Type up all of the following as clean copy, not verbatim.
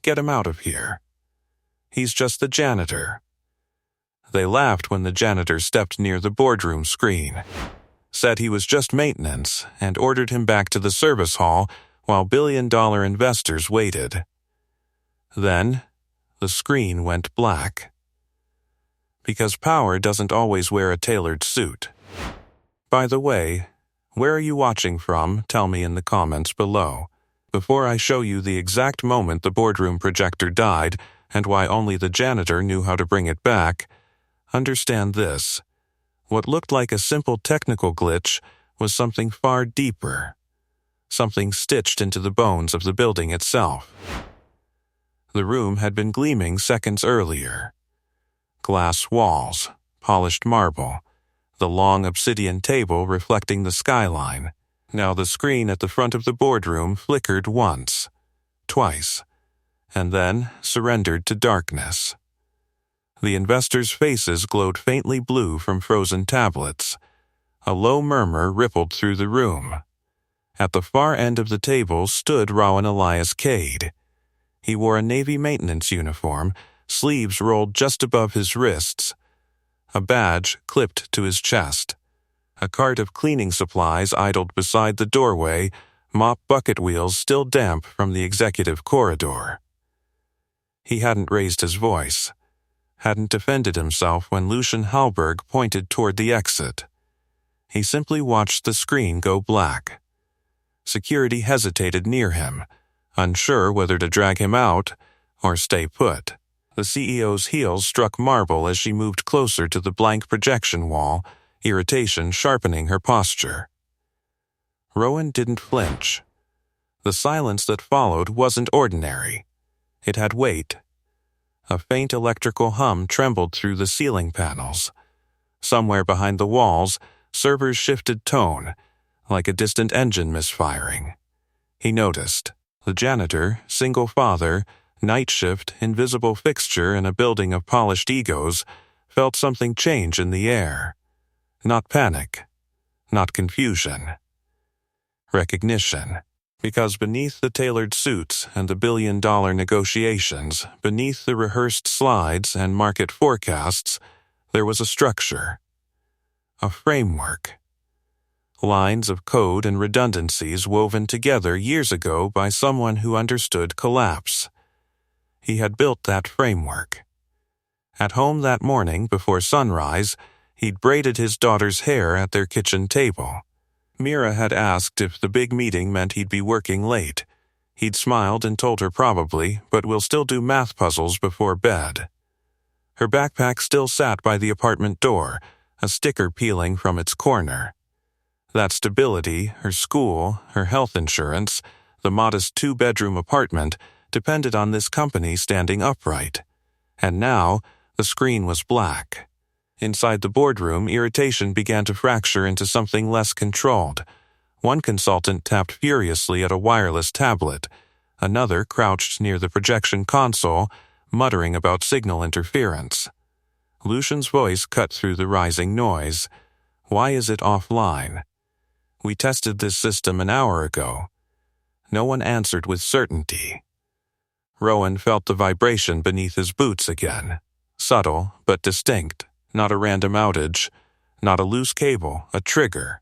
Get him out of here. He's just the janitor. They laughed when the janitor stepped near the boardroom screen, said he was just maintenance, and ordered him back to the service hall while billion-dollar investors waited. Then, the screen went black. Because power doesn't always wear a tailored suit. By the way, where are you watching from? Tell me in the comments below. Before I show you the exact moment the boardroom projector died and why only the janitor knew how to bring it back, understand this. What looked like a simple technical glitch was something far deeper. Something stitched into the bones of the building itself. The room had been gleaming seconds earlier. Glass walls, polished marble, the long obsidian table reflecting the skyline. Now the screen at the front of the boardroom flickered once, twice, and then surrendered to darkness. The investors' faces glowed faintly blue from frozen tablets. A low murmur rippled through the room. At the far end of the table stood Rowan Elias Cade. He wore a Navy maintenance uniform, sleeves rolled just above his wrists, a badge clipped to his chest. A cart of cleaning supplies idled beside the doorway, mop bucket wheels still damp from the executive corridor. He hadn't raised his voice, hadn't defended himself when Lucian Hallberg pointed toward the exit. He simply watched the screen go black. Security hesitated near him, unsure whether to drag him out or stay put. The CEO's heels struck marble as she moved closer to the blank projection wall, irritation sharpening her posture. Rowan didn't flinch. The silence that followed wasn't ordinary. It had weight. A faint electrical hum trembled through the ceiling panels. Somewhere behind the walls, servers shifted tone, like a distant engine misfiring. He noticed. The janitor, single father, night shift, invisible fixture in a building of polished egos, felt something change in the air. Not panic, not confusion. Recognition. Because beneath the tailored suits and the billion-dollar negotiations, beneath the rehearsed slides and market forecasts, there was a structure. A framework. Lines of code and redundancies woven together years ago by someone who understood collapse. He had built that framework. At home that morning before sunrise, he'd braided his daughter's hair at their kitchen table. Mira had asked if the big meeting meant he'd be working late. He'd smiled and told her probably, but we'll still do math puzzles before bed. Her backpack still sat by the apartment door, a sticker peeling from its corner. That stability, her school, her health insurance, the modest 2-bedroom apartment, depended on this company standing upright. And now, the screen was black. Inside the boardroom, irritation began to fracture into something less controlled. One consultant tapped furiously at a wireless tablet. Another crouched near the projection console, muttering about signal interference. Lucian's voice cut through the rising noise. Why is it offline? We tested this system an hour ago. No one answered with certainty. Rowan felt the vibration beneath his boots again. Subtle, but distinct. Not a random outage, not a loose cable, a trigger.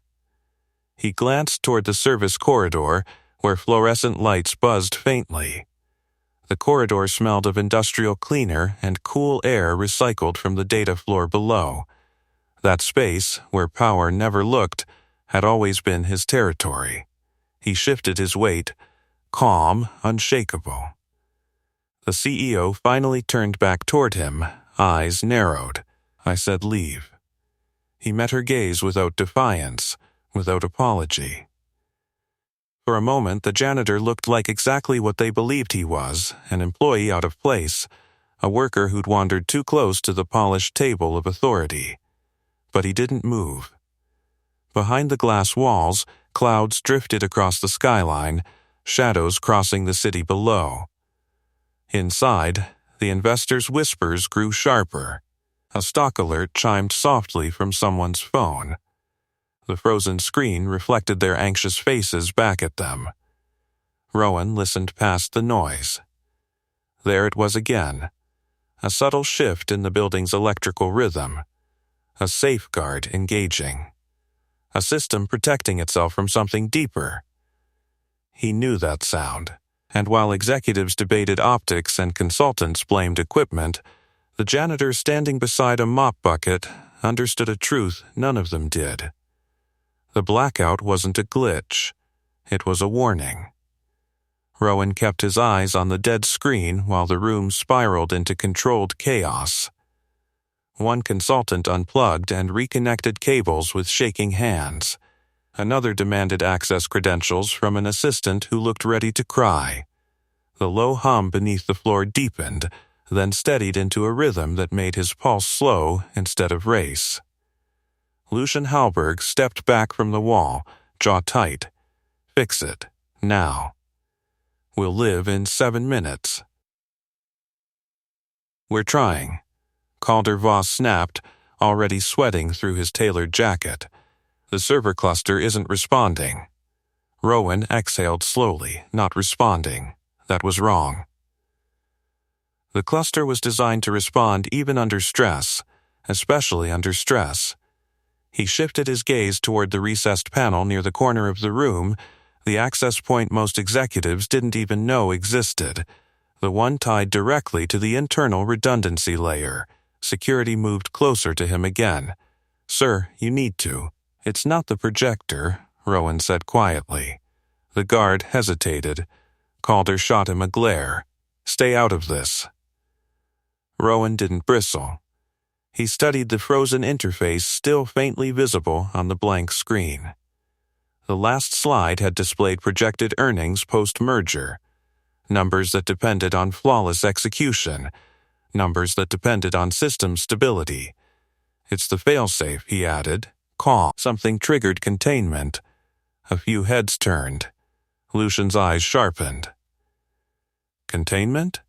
He glanced toward the service corridor, where fluorescent lights buzzed faintly. The corridor smelled of industrial cleaner and cool air recycled from the data floor below. That space, where power never looked, had always been his territory. He shifted his weight, calm, unshakable. The CEO finally turned back toward him, eyes narrowed. I said leave. He met her gaze without defiance, without apology. For a moment, the janitor looked like exactly what they believed he was, an employee out of place, a worker who'd wandered too close to the polished table of authority. But he didn't move. Behind the glass walls, clouds drifted across the skyline, shadows crossing the city below. Inside, the investors' whispers grew sharper. A stock alert chimed softly from someone's phone. The frozen screen reflected their anxious faces back at them. Rowan listened past the noise. There it was again. A subtle shift in the building's electrical rhythm. A safeguard engaging. A system protecting itself from something deeper. He knew that sound, and while executives debated optics and consultants blamed equipment, the janitor standing beside a mop bucket understood a truth none of them did. The blackout wasn't a glitch. It was a warning. Rowan kept his eyes on the dead screen while the room spiraled into controlled chaos. One consultant unplugged and reconnected cables with shaking hands. Another demanded access credentials from an assistant who looked ready to cry. The low hum beneath the floor deepened, then steadied into a rhythm that made his pulse slow instead of race. Lucian Halberg stepped back from the wall, jaw tight. Fix it, now. We'll live in 7 minutes. We're trying. Calder Voss snapped, already sweating through his tailored jacket. The server cluster isn't responding. Rowan exhaled slowly, not responding. That was wrong. The cluster was designed to respond even under stress, especially under stress. He shifted his gaze toward the recessed panel near the corner of the room, the access point most executives didn't even know existed, the one tied directly to the internal redundancy layer. Security moved closer to him again. "Sir, you need to. It's not the projector," Rowan said quietly. The guard hesitated. Calder shot him a glare. "Stay out of this." Rowan didn't bristle. He studied the frozen interface still faintly visible on the blank screen. The last slide had displayed projected earnings post-merger. Numbers that depended on flawless execution. Numbers that depended on system stability. "It's the failsafe," he added. "Call." Something triggered containment. A few heads turned. Lucian's eyes sharpened. "Containment?"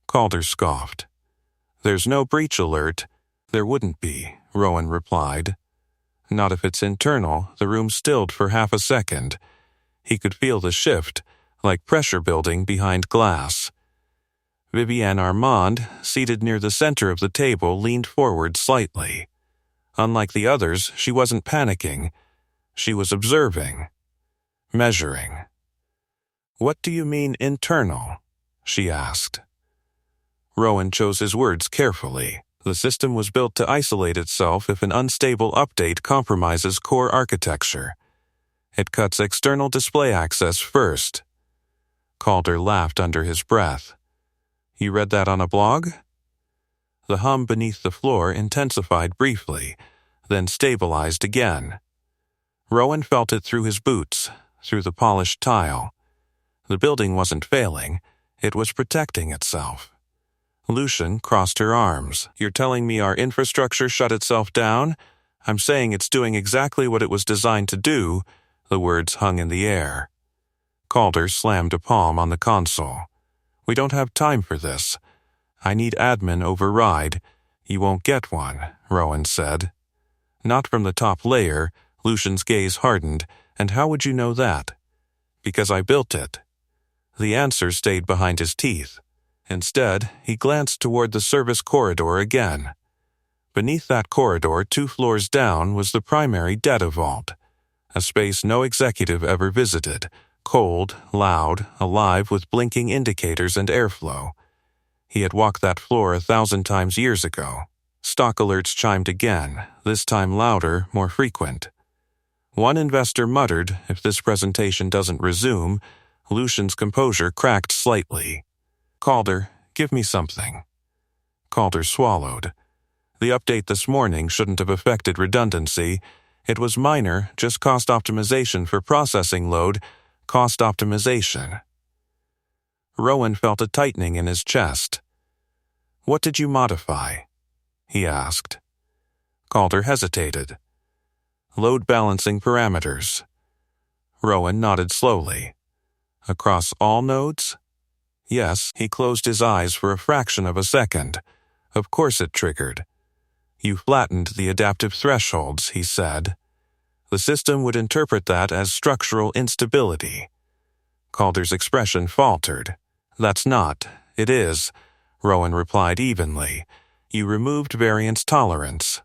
Calder scoffed. "There's no breach alert." "There wouldn't be," Rowan replied. "Not if it's internal." The room stilled for half a second. He could feel the shift, like pressure building behind glass. Vivienne Armand, seated near the center of the table, leaned forward slightly. Unlike the others, she wasn't panicking. She was observing. Measuring. "What do you mean internal?" she asked. Rowan chose his words carefully. The system was built to isolate itself if an unstable update compromises core architecture. It cuts external display access first. Calder laughed under his breath. "You read that on a blog?" The hum beneath the floor intensified briefly, then stabilized again. Rowan felt it through his boots, through the polished tile. The building wasn't failing, it was protecting itself. Lucian crossed her arms. "You're telling me our infrastructure shut itself down? I'm saying it's doing exactly what it was designed to do." The words hung in the air. Calder slammed a palm on the console. "We don't have time for this. I need admin override." "You won't get one," Rowan said. "Not from the top layer." Lucian's gaze hardened. "And how would you know that?" "Because I built it." The answer stayed behind his teeth. Instead, he glanced toward the service corridor again. Beneath that corridor, 2 floors down, was the primary data vault, a space no executive ever visited, cold, loud, alive with blinking indicators and airflow. He had walked that floor 1,000 times years ago. Stock alerts chimed again, this time louder, more frequent. One investor muttered, "If this presentation doesn't resume." Lucian's composure cracked slightly. "Calder, give me something." Calder swallowed. The update this morning shouldn't have affected redundancy. It was minor, just cost optimization for processing load, cost optimization. Rowan felt a tightening in his chest. "What did you modify?" he asked. Calder hesitated. "Load balancing parameters." Rowan nodded slowly. "Across all nodes?" "Yes." He closed his eyes for a fraction of a second. Of course it triggered. "You flattened the adaptive thresholds," he said. "The system would interpret that as structural instability." Calder's expression faltered. "That's not. It is, Rowan replied evenly. You removed variance tolerance.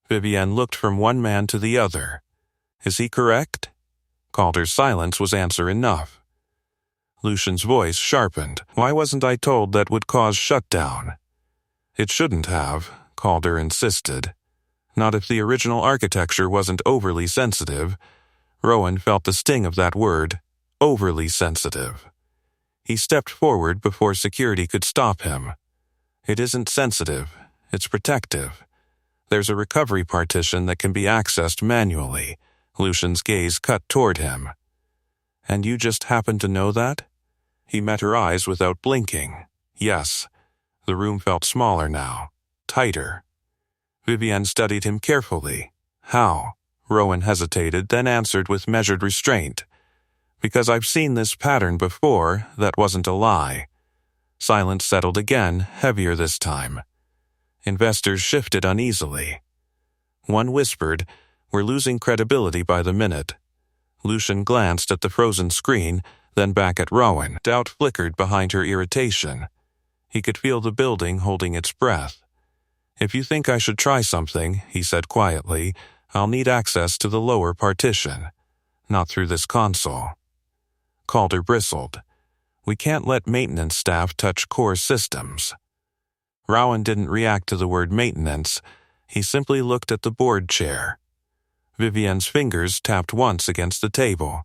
Vivienne looked from one man to the other. Is he correct? Calder's silence was answer enough. Lucian's voice sharpened. Why wasn't I told that would cause shutdown? It shouldn't have, Calder insisted. Not if the original architecture wasn't overly sensitive. Rowan felt the sting of that word, overly sensitive. He stepped forward before security could stop him. It isn't sensitive, it's protective. There's a recovery partition that can be accessed manually. Lucian's gaze cut toward him. And you just happen to know that? He met her eyes without blinking. Yes. The room felt smaller now, tighter. Vivienne studied him carefully. How? Rowan hesitated, then answered with measured restraint. Because I've seen this pattern before, that wasn't a lie. Silence settled again, heavier this time. Investors shifted uneasily. One whispered, We're losing credibility by the minute. Lucian glanced at the frozen screen, then back at Rowan. Doubt flickered behind her irritation. He could feel the building holding its breath. If you think I should try something, he said quietly, I'll need access to the lower partition. Not through this console. Calder bristled. We can't let maintenance staff touch core systems. Rowan didn't react to the word maintenance. He simply looked at the board chair. Vivienne's fingers tapped once against the table.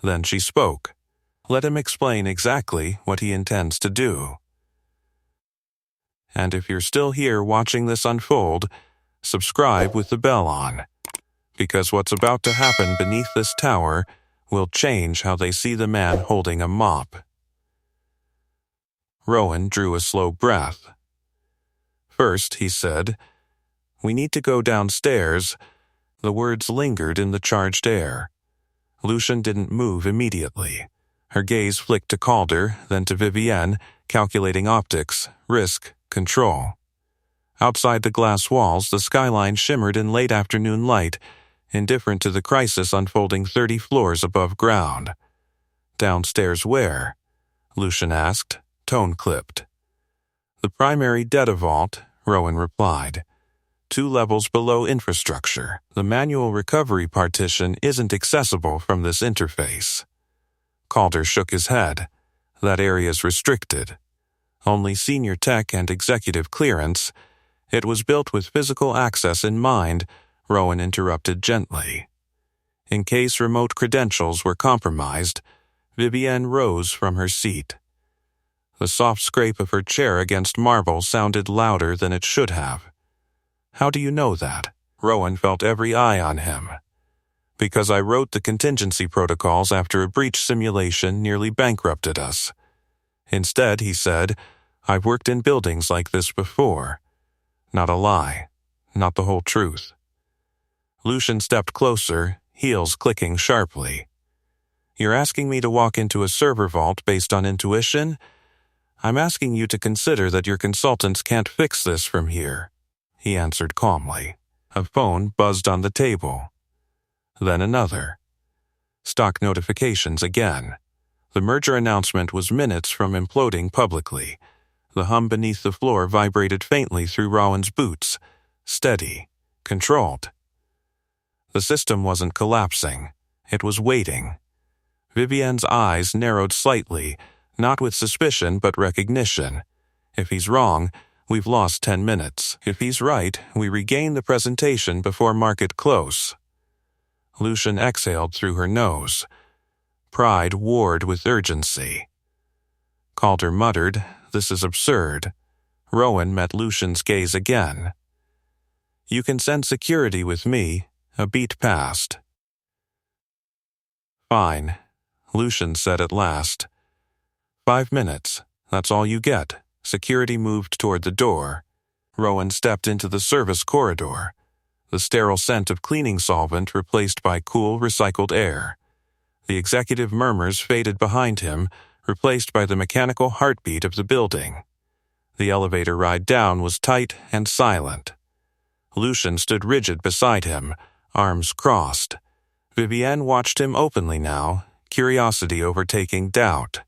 Then she spoke. Let him explain exactly what he intends to do. And if you're still here watching this unfold, subscribe with the bell on. Because what's about to happen beneath this tower will change how they see the man holding a mop. Rowan drew a slow breath. First, he said, We need to go downstairs. The words lingered in the charged air. Lucian didn't move immediately. Her gaze flicked to Calder, then to Vivienne, calculating optics, risk, control. Outside the glass walls, the skyline shimmered in late afternoon light, indifferent to the crisis unfolding 30 floors above ground. Downstairs where? Lucian asked, tone clipped. The primary data vault, Rowan replied. 2 levels below infrastructure. The manual recovery partition isn't accessible from this interface. Calder shook his head. That area's restricted. Only senior tech and executive clearance. It was built with physical access in mind, Rowan interrupted gently. In case remote credentials were compromised, Vivienne rose from her seat. The soft scrape of her chair against marble sounded louder than it should have. How do you know that? Rowan felt every eye on him. Because I wrote the contingency protocols after a breach simulation nearly bankrupted us. Instead, he said, I've worked in buildings like this before. Not a lie. Not the whole truth. Lucian stepped closer, heels clicking sharply. You're asking me to walk into a server vault based on intuition? I'm asking you to consider that your consultants can't fix this from here, he answered calmly. A phone buzzed on the table. Then another. Stock notifications again. The merger announcement was minutes from imploding publicly. The hum beneath the floor vibrated faintly through Rowan's boots. Steady. Controlled. The system wasn't collapsing. It was waiting. Vivienne's eyes narrowed slightly, not with suspicion but recognition. If he's wrong, we've lost 10 minutes. If he's right, we regain the presentation before market close. Lucian exhaled through her nose. Pride warred with urgency. Calder muttered, This is absurd. Rowan met Lucian's gaze again. You can send security with me. A beat passed. Fine, Lucian said at last. 5 minutes. That's all you get. Security moved toward the door. Rowan stepped into the service corridor. The sterile scent of cleaning solvent replaced by cool, recycled air. The executive murmurs faded behind him, replaced by the mechanical heartbeat of the building. The elevator ride down was tight and silent. Lucian stood rigid beside him, arms crossed. Vivienne watched him openly now, curiosity overtaking doubt.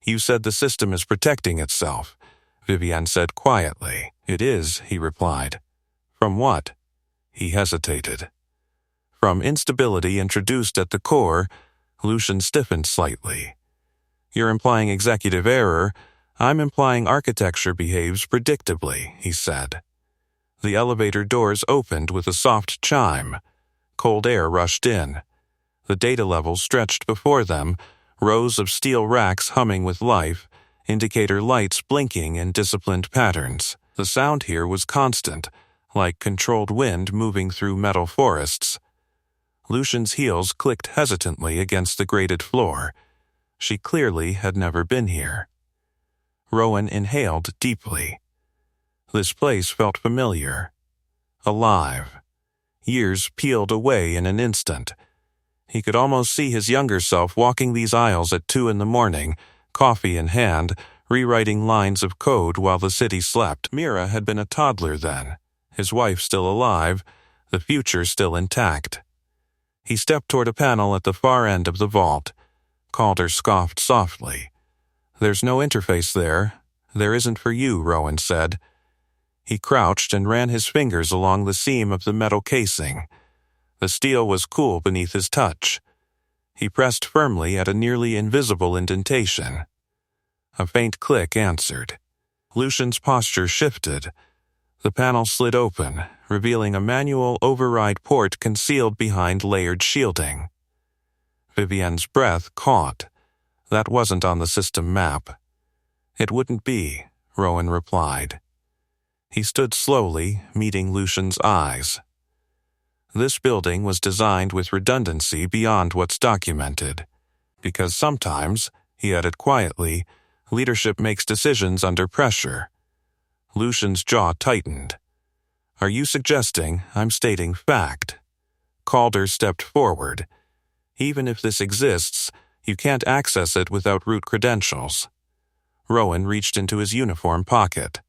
You said the system is protecting itself, Vivienne said quietly. It is, he replied. From what? He hesitated. From instability introduced at the core, Lucian stiffened slightly. You're implying executive error. I'm implying architecture behaves predictably, he said. The elevator doors opened with a soft chime. Cold air rushed in. The data levels stretched before them, rows of steel racks humming with life, indicator lights blinking in disciplined patterns. The sound here was constant, like controlled wind moving through metal forests. Lucian's heels clicked hesitantly against the grated floor. She clearly had never been here. Rowan inhaled deeply. This place felt familiar. Alive. Years peeled away in an instant. He could almost see his younger self walking these aisles at 2 a.m, coffee in hand, rewriting lines of code while the city slept. Mira had been a toddler then, his wife still alive, the future still intact. He stepped toward a panel at the far end of the vault. Calder scoffed softly. There's no interface there. There isn't for you, Rowan said. He crouched and ran his fingers along the seam of the metal casing. The steel was cool beneath his touch. He pressed firmly at a nearly invisible indentation. A faint click answered. Lucian's posture shifted. The panel slid open, revealing a manual override port concealed behind layered shielding. Vivienne's breath caught. That wasn't on the system map. It wouldn't be, Rowan replied. He stood slowly, meeting Lucian's eyes. This building was designed with redundancy beyond what's documented. Because sometimes, he added quietly, leadership makes decisions under pressure. Lucian's jaw tightened. Are you suggesting I'm stating fact? Calder stepped forward. Even if this exists, you can't access it without root credentials. Rowan reached into his uniform pocket.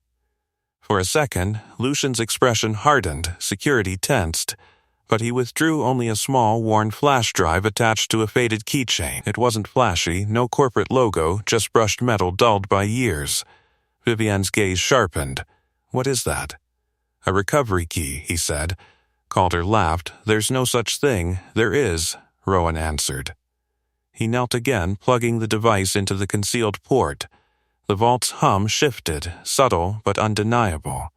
For a second, Lucian's expression hardened, security tensed, but he withdrew only a small, worn flash drive attached to a faded keychain. It wasn't flashy, no corporate logo, just brushed metal dulled by years. Vivienne's gaze sharpened. What is that? A recovery key, he said. Calder laughed. There's no such thing. There is, Rowan answered. He knelt again, plugging the device into the concealed port. The vault's hum shifted, subtle but undeniable.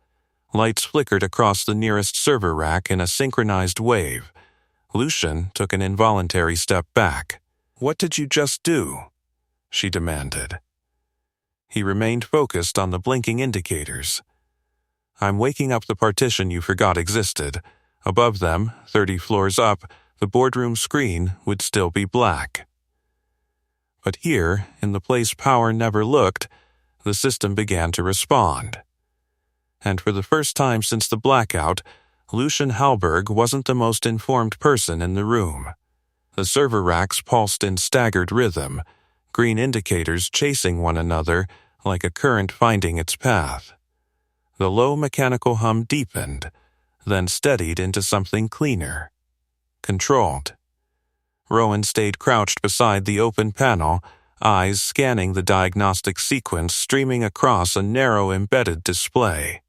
Lights flickered across the nearest server rack in a synchronized wave. Lucian took an involuntary step back. What did you just do? She demanded. He remained focused on the blinking indicators. I'm waking up the partition you forgot existed. Above them, 30 floors up, the boardroom screen would still be black. But here, in the place power never looked, the system began to respond. And for the first time since the blackout, Lucian Halberg wasn't the most informed person in the room. The server racks pulsed in staggered rhythm, green indicators chasing one another like a current finding its path. The low mechanical hum deepened, then steadied into something cleaner. Controlled. Rowan stayed crouched beside the open panel, eyes scanning the diagnostic sequence streaming across a narrow embedded display.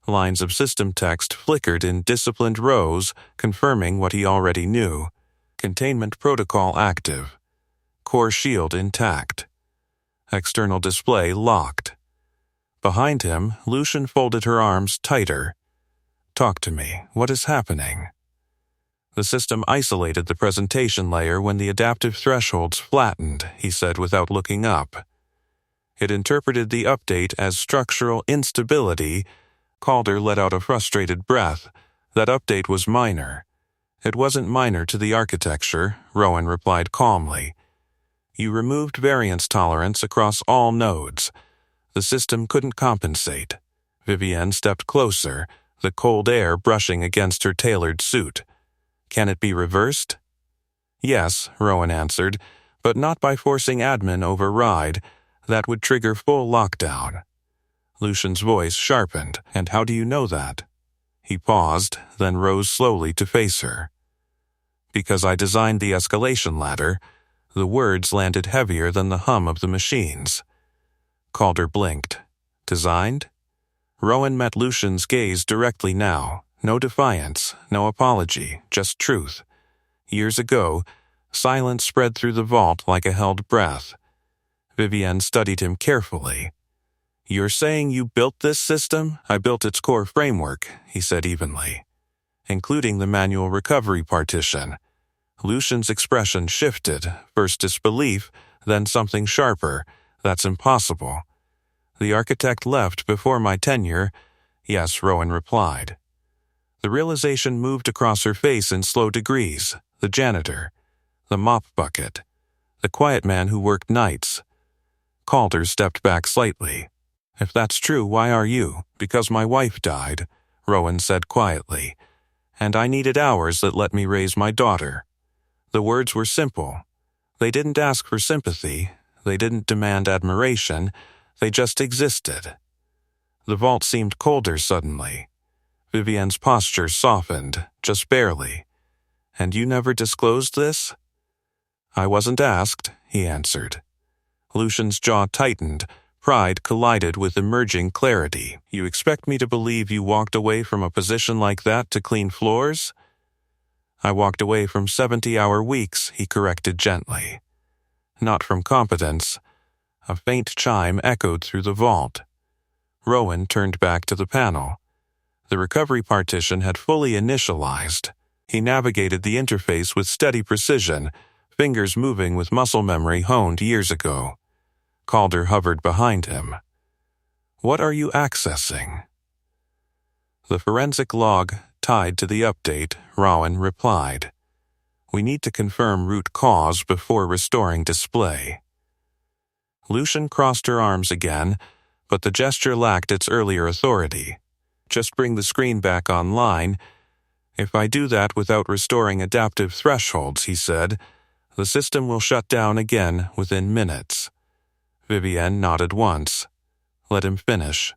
Lines of system text flickered in disciplined rows, confirming what he already knew. Containment protocol active. Core shield intact. External display locked. Behind him, Lucian folded her arms tighter. Talk to me. What is happening? The system isolated the presentation layer when the adaptive thresholds flattened, he said without looking up. It interpreted the update as structural instability. Calder let out a frustrated breath. That update was minor. It wasn't minor to the architecture, Rowan replied calmly. You removed variance tolerance across all nodes. The system couldn't compensate. Vivienne stepped closer, the cold air brushing against her tailored suit. Can it be reversed? Yes, Rowan answered, but not by forcing admin override. That would trigger full lockdown. Lucian's voice sharpened. And how do you know that? He paused, then rose slowly to face her. Because I designed the escalation ladder. The words landed heavier than the hum of the machines. Calder blinked. Designed? Rowan met Lucian's gaze directly now. No defiance, no apology, just truth. Years ago, silence spread through the vault like a held breath. Vivienne studied him carefully. "You're saying you built this system?" "I built its core framework," he said evenly, "including the manual recovery partition." Lucian's expression shifted, first disbelief, then something sharper. "That's impossible." "The architect left before my tenure." "Yes," Rowan replied. The realization moved across her face in slow degrees. The janitor, the mop bucket, the quiet man who worked nights. Calder stepped back slightly. "If that's true, why are you?" "Because my wife died," Rowan said quietly, "and I needed hours that let me raise my daughter." The words were simple. They didn't ask for sympathy. They didn't demand admiration. They just existed. The vault seemed colder suddenly. Vivienne's posture softened, just barely. "And you never disclosed this?" "I wasn't asked," he answered. Lucian's jaw tightened. Pride collided with emerging clarity. "You expect me to believe you walked away from a position like that to clean floors?" "I walked away from 70-hour weeks," he corrected gently. "Not from competence." A faint chime echoed through the vault. Rowan turned back to the panel. The recovery partition had fully initialized. He navigated the interface with steady precision, fingers moving with muscle memory honed years ago. Calder hovered behind him. "What are you accessing?" "The forensic log tied to the update," Rowan replied. "We need to confirm root cause before restoring display." Lucian crossed her arms again, but the gesture lacked its earlier authority. "Just bring the screen back online." "If I do that without restoring adaptive thresholds," he said, "the system will shut down again within minutes." Vivienne nodded once. Let him finish.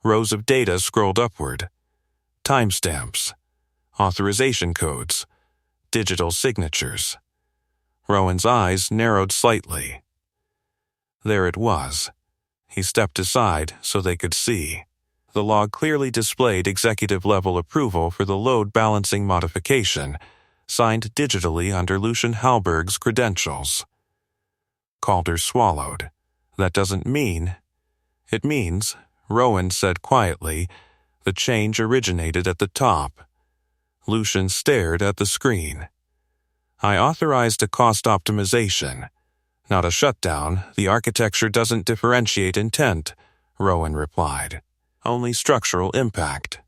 Rows of data scrolled upward. Timestamps, authorization codes, digital signatures. Rowan's eyes narrowed slightly. There it was. He stepped aside so they could see. The log clearly displayed executive-level approval for the load balancing modification, signed digitally under Lucian Halberg's credentials. Calder swallowed. "That doesn't mean—" "It means," Rowan said quietly, "the change originated at the top." Lucian stared at the screen. "I authorized a cost optimization, not a shutdown. The architecture doesn't differentiate intent," Rowan replied. "Only structural impact."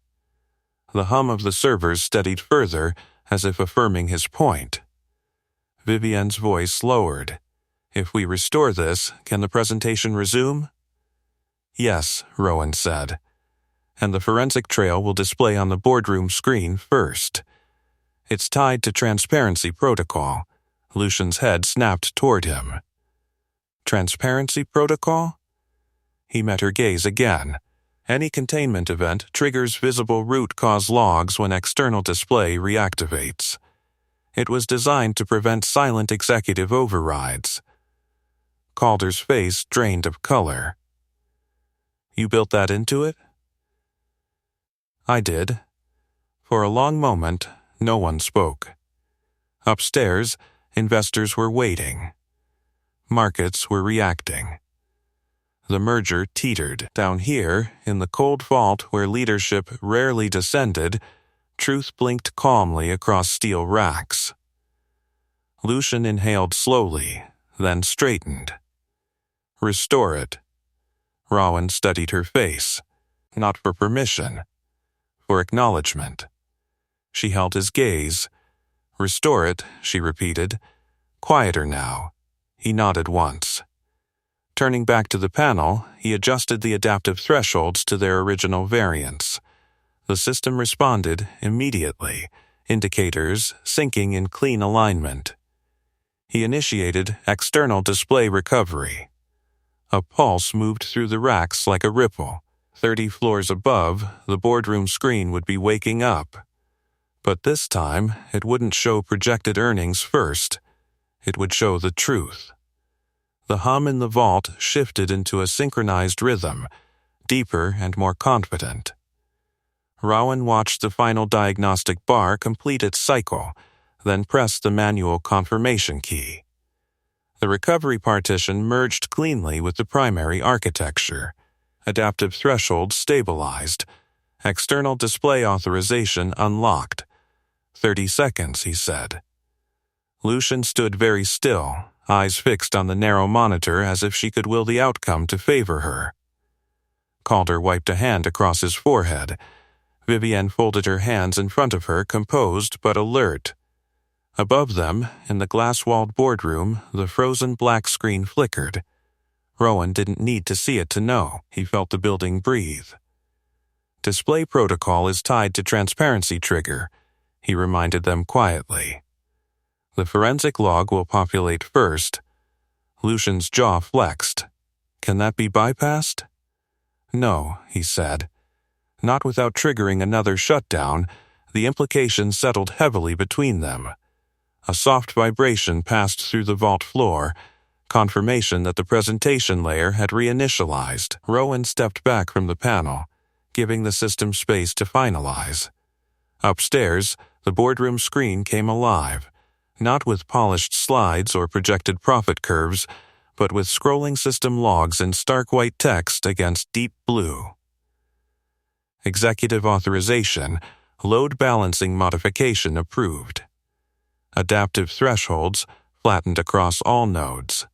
The hum of the servers steadied further, as if affirming his point. Vivienne's voice lowered. "If we restore this, can the presentation resume?" "Yes," Rowan said. "And the forensic trail will display on the boardroom screen first. It's tied to transparency protocol." Lucian's head snapped toward him. "Transparency protocol?" He met her gaze again. "Any containment event triggers visible root cause logs when external display reactivates. It was designed to prevent silent executive overrides." Calder's face drained of color. "You built that into it?" "I did." For a long moment, no one spoke. Upstairs, investors were waiting. Markets were reacting. The merger teetered. Down here, in the cold vault where leadership rarely descended, truth blinked calmly across steel racks. Lucian inhaled slowly, then straightened. "Restore it." Rowan studied her face. Not for permission. For acknowledgement. She held his gaze. "Restore it," she repeated. "Quieter now." He nodded once. Turning back to the panel, he adjusted the adaptive thresholds to their original variance. The system responded immediately, indicators syncing in clean alignment. He initiated external display recovery. A pulse moved through the racks like a ripple. 30 floors above, the boardroom screen would be waking up. But this time, it wouldn't show projected earnings first. It would show the truth. The hum in the vault shifted into a synchronized rhythm, deeper and more confident. Rowan watched the final diagnostic bar complete its cycle, then pressed the manual confirmation key. The recovery partition merged cleanly with the primary architecture. Adaptive thresholds stabilized. External display authorization unlocked. 30 seconds, he said. Lucian stood very still, eyes fixed on the narrow monitor as if she could will the outcome to favor her. Calder wiped a hand across his forehead. Vivienne folded her hands in front of her, composed but alert. Above them, in the glass-walled boardroom, the frozen black screen flickered. Rowan didn't need to see it to know. He felt the building breathe. Display protocol is tied to transparency trigger, he reminded them quietly. The forensic log will populate first. Lucian's jaw flexed. Can that be bypassed? No, he said. Not without triggering another shutdown. The implications settled heavily between them. A soft vibration passed through the vault floor, confirmation that the presentation layer had reinitialized. Rowan stepped back from the panel, giving the system space to finalize. Upstairs, the boardroom screen came alive, not with polished slides or projected profit curves, but with scrolling system logs in stark white text against deep blue. Executive authorization, load balancing modification approved. Adaptive thresholds flattened across all nodes.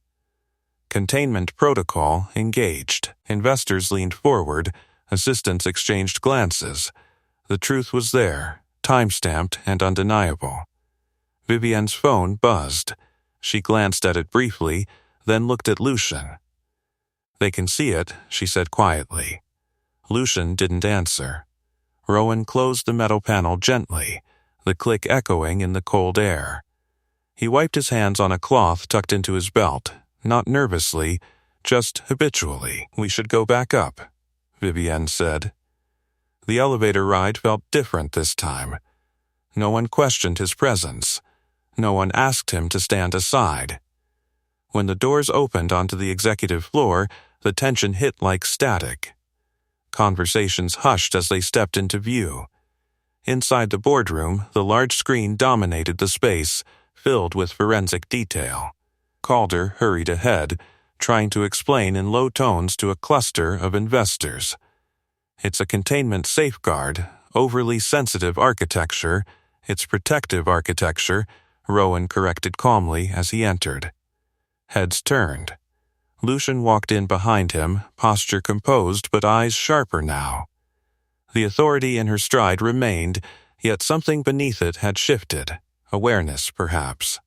Containment protocol engaged. Investors leaned forward, assistants exchanged glances. The truth was there, time-stamped and undeniable. Vivienne's phone buzzed. She glanced at it briefly, then looked at Lucian. They can see it, she said quietly. Lucian didn't answer. Rowan closed the metal panel gently, the click echoing in the cold air. He wiped his hands on a cloth tucked into his belt, not nervously, just habitually. We should go back up, Vivienne said. The elevator ride felt different this time. No one questioned his presence. No one asked him to stand aside. When the doors opened onto the executive floor, the tension hit like static. Conversations hushed as they stepped into view. Inside the boardroom, the large screen dominated the space, filled with forensic detail. Calder hurried ahead, trying to explain in low tones to a cluster of investors. It's a containment safeguard, overly sensitive architecture. It's protective architecture, Rowan corrected calmly as he entered. Heads turned. Lucian walked in behind him, posture composed but eyes sharper now. The authority in her stride remained, yet something beneath it had shifted. Awareness, perhaps.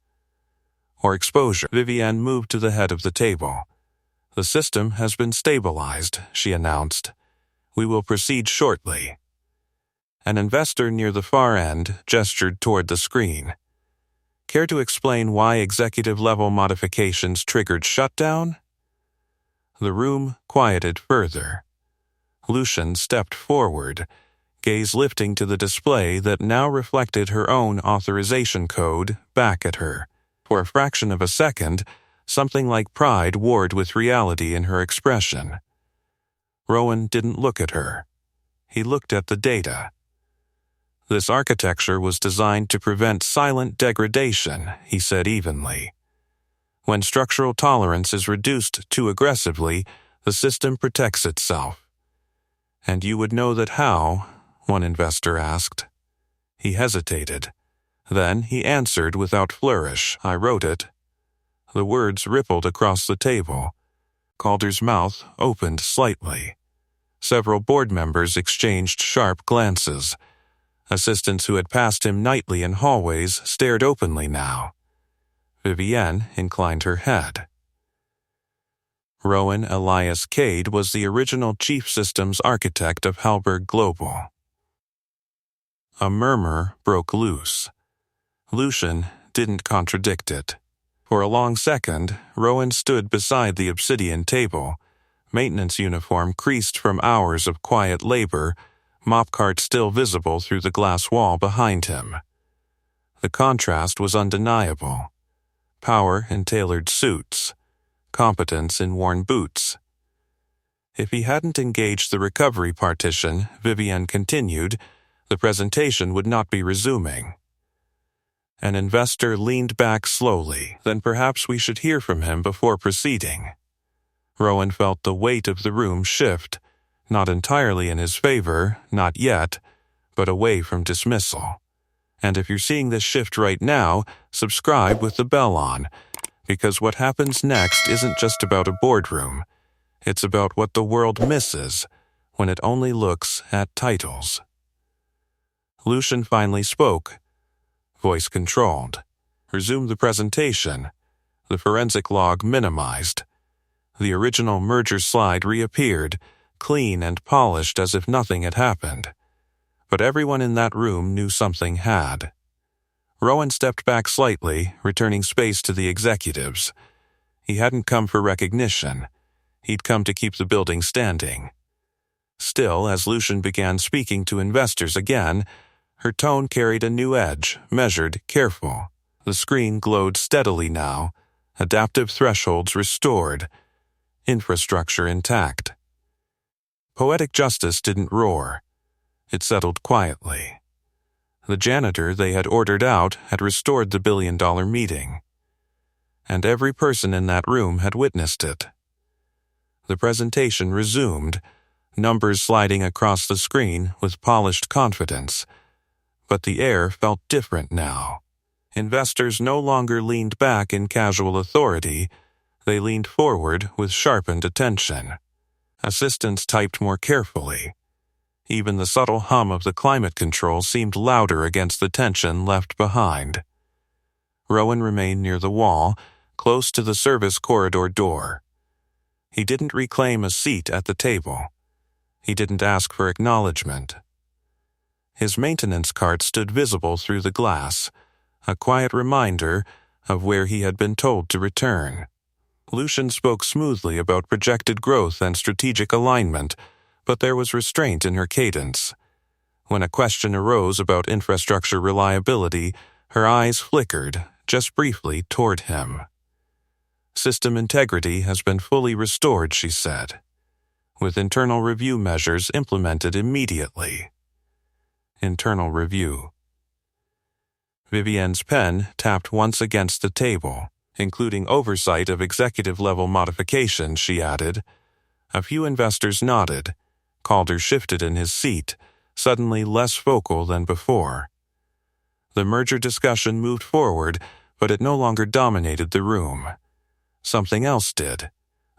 Or exposure. Vivienne moved to the head of the table. The system has been stabilized, she announced. We will proceed shortly. An investor near the far end gestured toward the screen. Care to explain why executive-level modifications triggered shutdown? The room quieted further. Lucian stepped forward, gaze lifting to the display that now reflected her own authorization code back at her. For a fraction of a second, something like pride warred with reality in her expression. Rowan didn't look at her. He looked at the data. This architecture was designed to prevent silent degradation, he said evenly. When structural tolerance is reduced too aggressively, the system protects itself. And you would know that how? One investor asked. He hesitated. Then he answered without flourish. I wrote it. The words rippled across the table. Calder's mouth opened slightly. Several board members exchanged sharp glances. Assistants who had passed him nightly in hallways stared openly now. Vivienne inclined her head. Rowan Elias Cade was the original chief systems architect of Halberg Global. A murmur broke loose. Lucian didn't contradict it. For a long second, Rowan stood beside the obsidian table, maintenance uniform creased from hours of quiet labor, mop cart still visible through the glass wall behind him. The contrast was undeniable. power in tailored suits, competence in worn boots. If he hadn't engaged the recovery partition, Vivienne continued, the presentation would not be resuming. An investor leaned back slowly. Then perhaps we should hear from him before proceeding. Rowan felt the weight of the room shift, not entirely in his favor, not yet, but away from dismissal. And if you're seeing this shift right now, subscribe with the bell on, because what happens next isn't just about a boardroom. It's about what the world misses when it only looks at titles. Lucian finally spoke, voice controlled. Resume the presentation. The forensic log minimized. The original merger slide reappeared, clean and polished as if nothing had happened. But everyone in that room knew something had. Rowan stepped back slightly, returning space to the executives. He hadn't come for recognition. He'd come to keep the building standing. Still, as Lucian began speaking to investors again, her tone carried a new edge, measured, careful. The screen glowed steadily now, adaptive thresholds restored, infrastructure intact. Poetic justice didn't roar. It settled quietly. The janitor they had ordered out had restored the billion-dollar meeting. And every person in that room had witnessed it. The presentation resumed, numbers sliding across the screen with polished confidence. But the air felt different now. Investors no longer leaned back in casual authority. They leaned forward with sharpened attention. Assistants typed more carefully. Even the subtle hum of the climate control seemed louder against the tension left behind. Rowan remained near the wall, close to the service corridor door. He didn't reclaim a seat at the table. He didn't ask for acknowledgement. His maintenance cart stood visible through the glass, a quiet reminder of where he had been told to return. Lucian spoke smoothly about projected growth and strategic alignment, but there was restraint in her cadence. When a question arose about infrastructure reliability, her eyes flickered, just briefly, toward him. System integrity has been fully restored, she said, with internal review measures implemented immediately. Internal review. Vivienne's pen tapped once against the table, including oversight of executive-level modifications, she added. A few investors nodded. Calder shifted in his seat, suddenly less vocal than before. The merger discussion moved forward, but it no longer dominated the room. Something else did,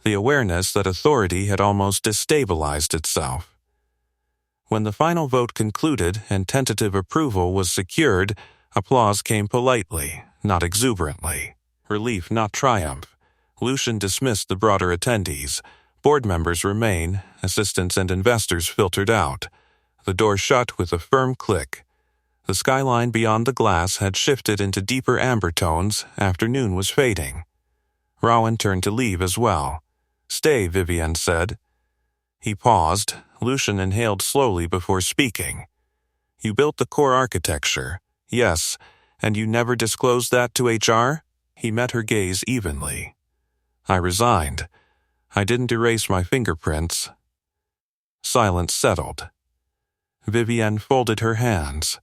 the awareness that authority had almost destabilized itself. When the final vote concluded and tentative approval was secured, applause came politely, not exuberantly. Relief, not triumph. Lucian dismissed the broader attendees. Board members remain, assistants and investors filtered out. The door shut with a firm click. The skyline beyond the glass had shifted into deeper amber tones. Afternoon was fading. Rowan turned to leave as well. Stay, Vivienne said. He paused. Lucian inhaled slowly before speaking. You built the core architecture. Yes, and you never disclosed that to HR? He met her gaze evenly. I resigned. I didn't erase my fingerprints. Silence settled. Vivienne folded her hands.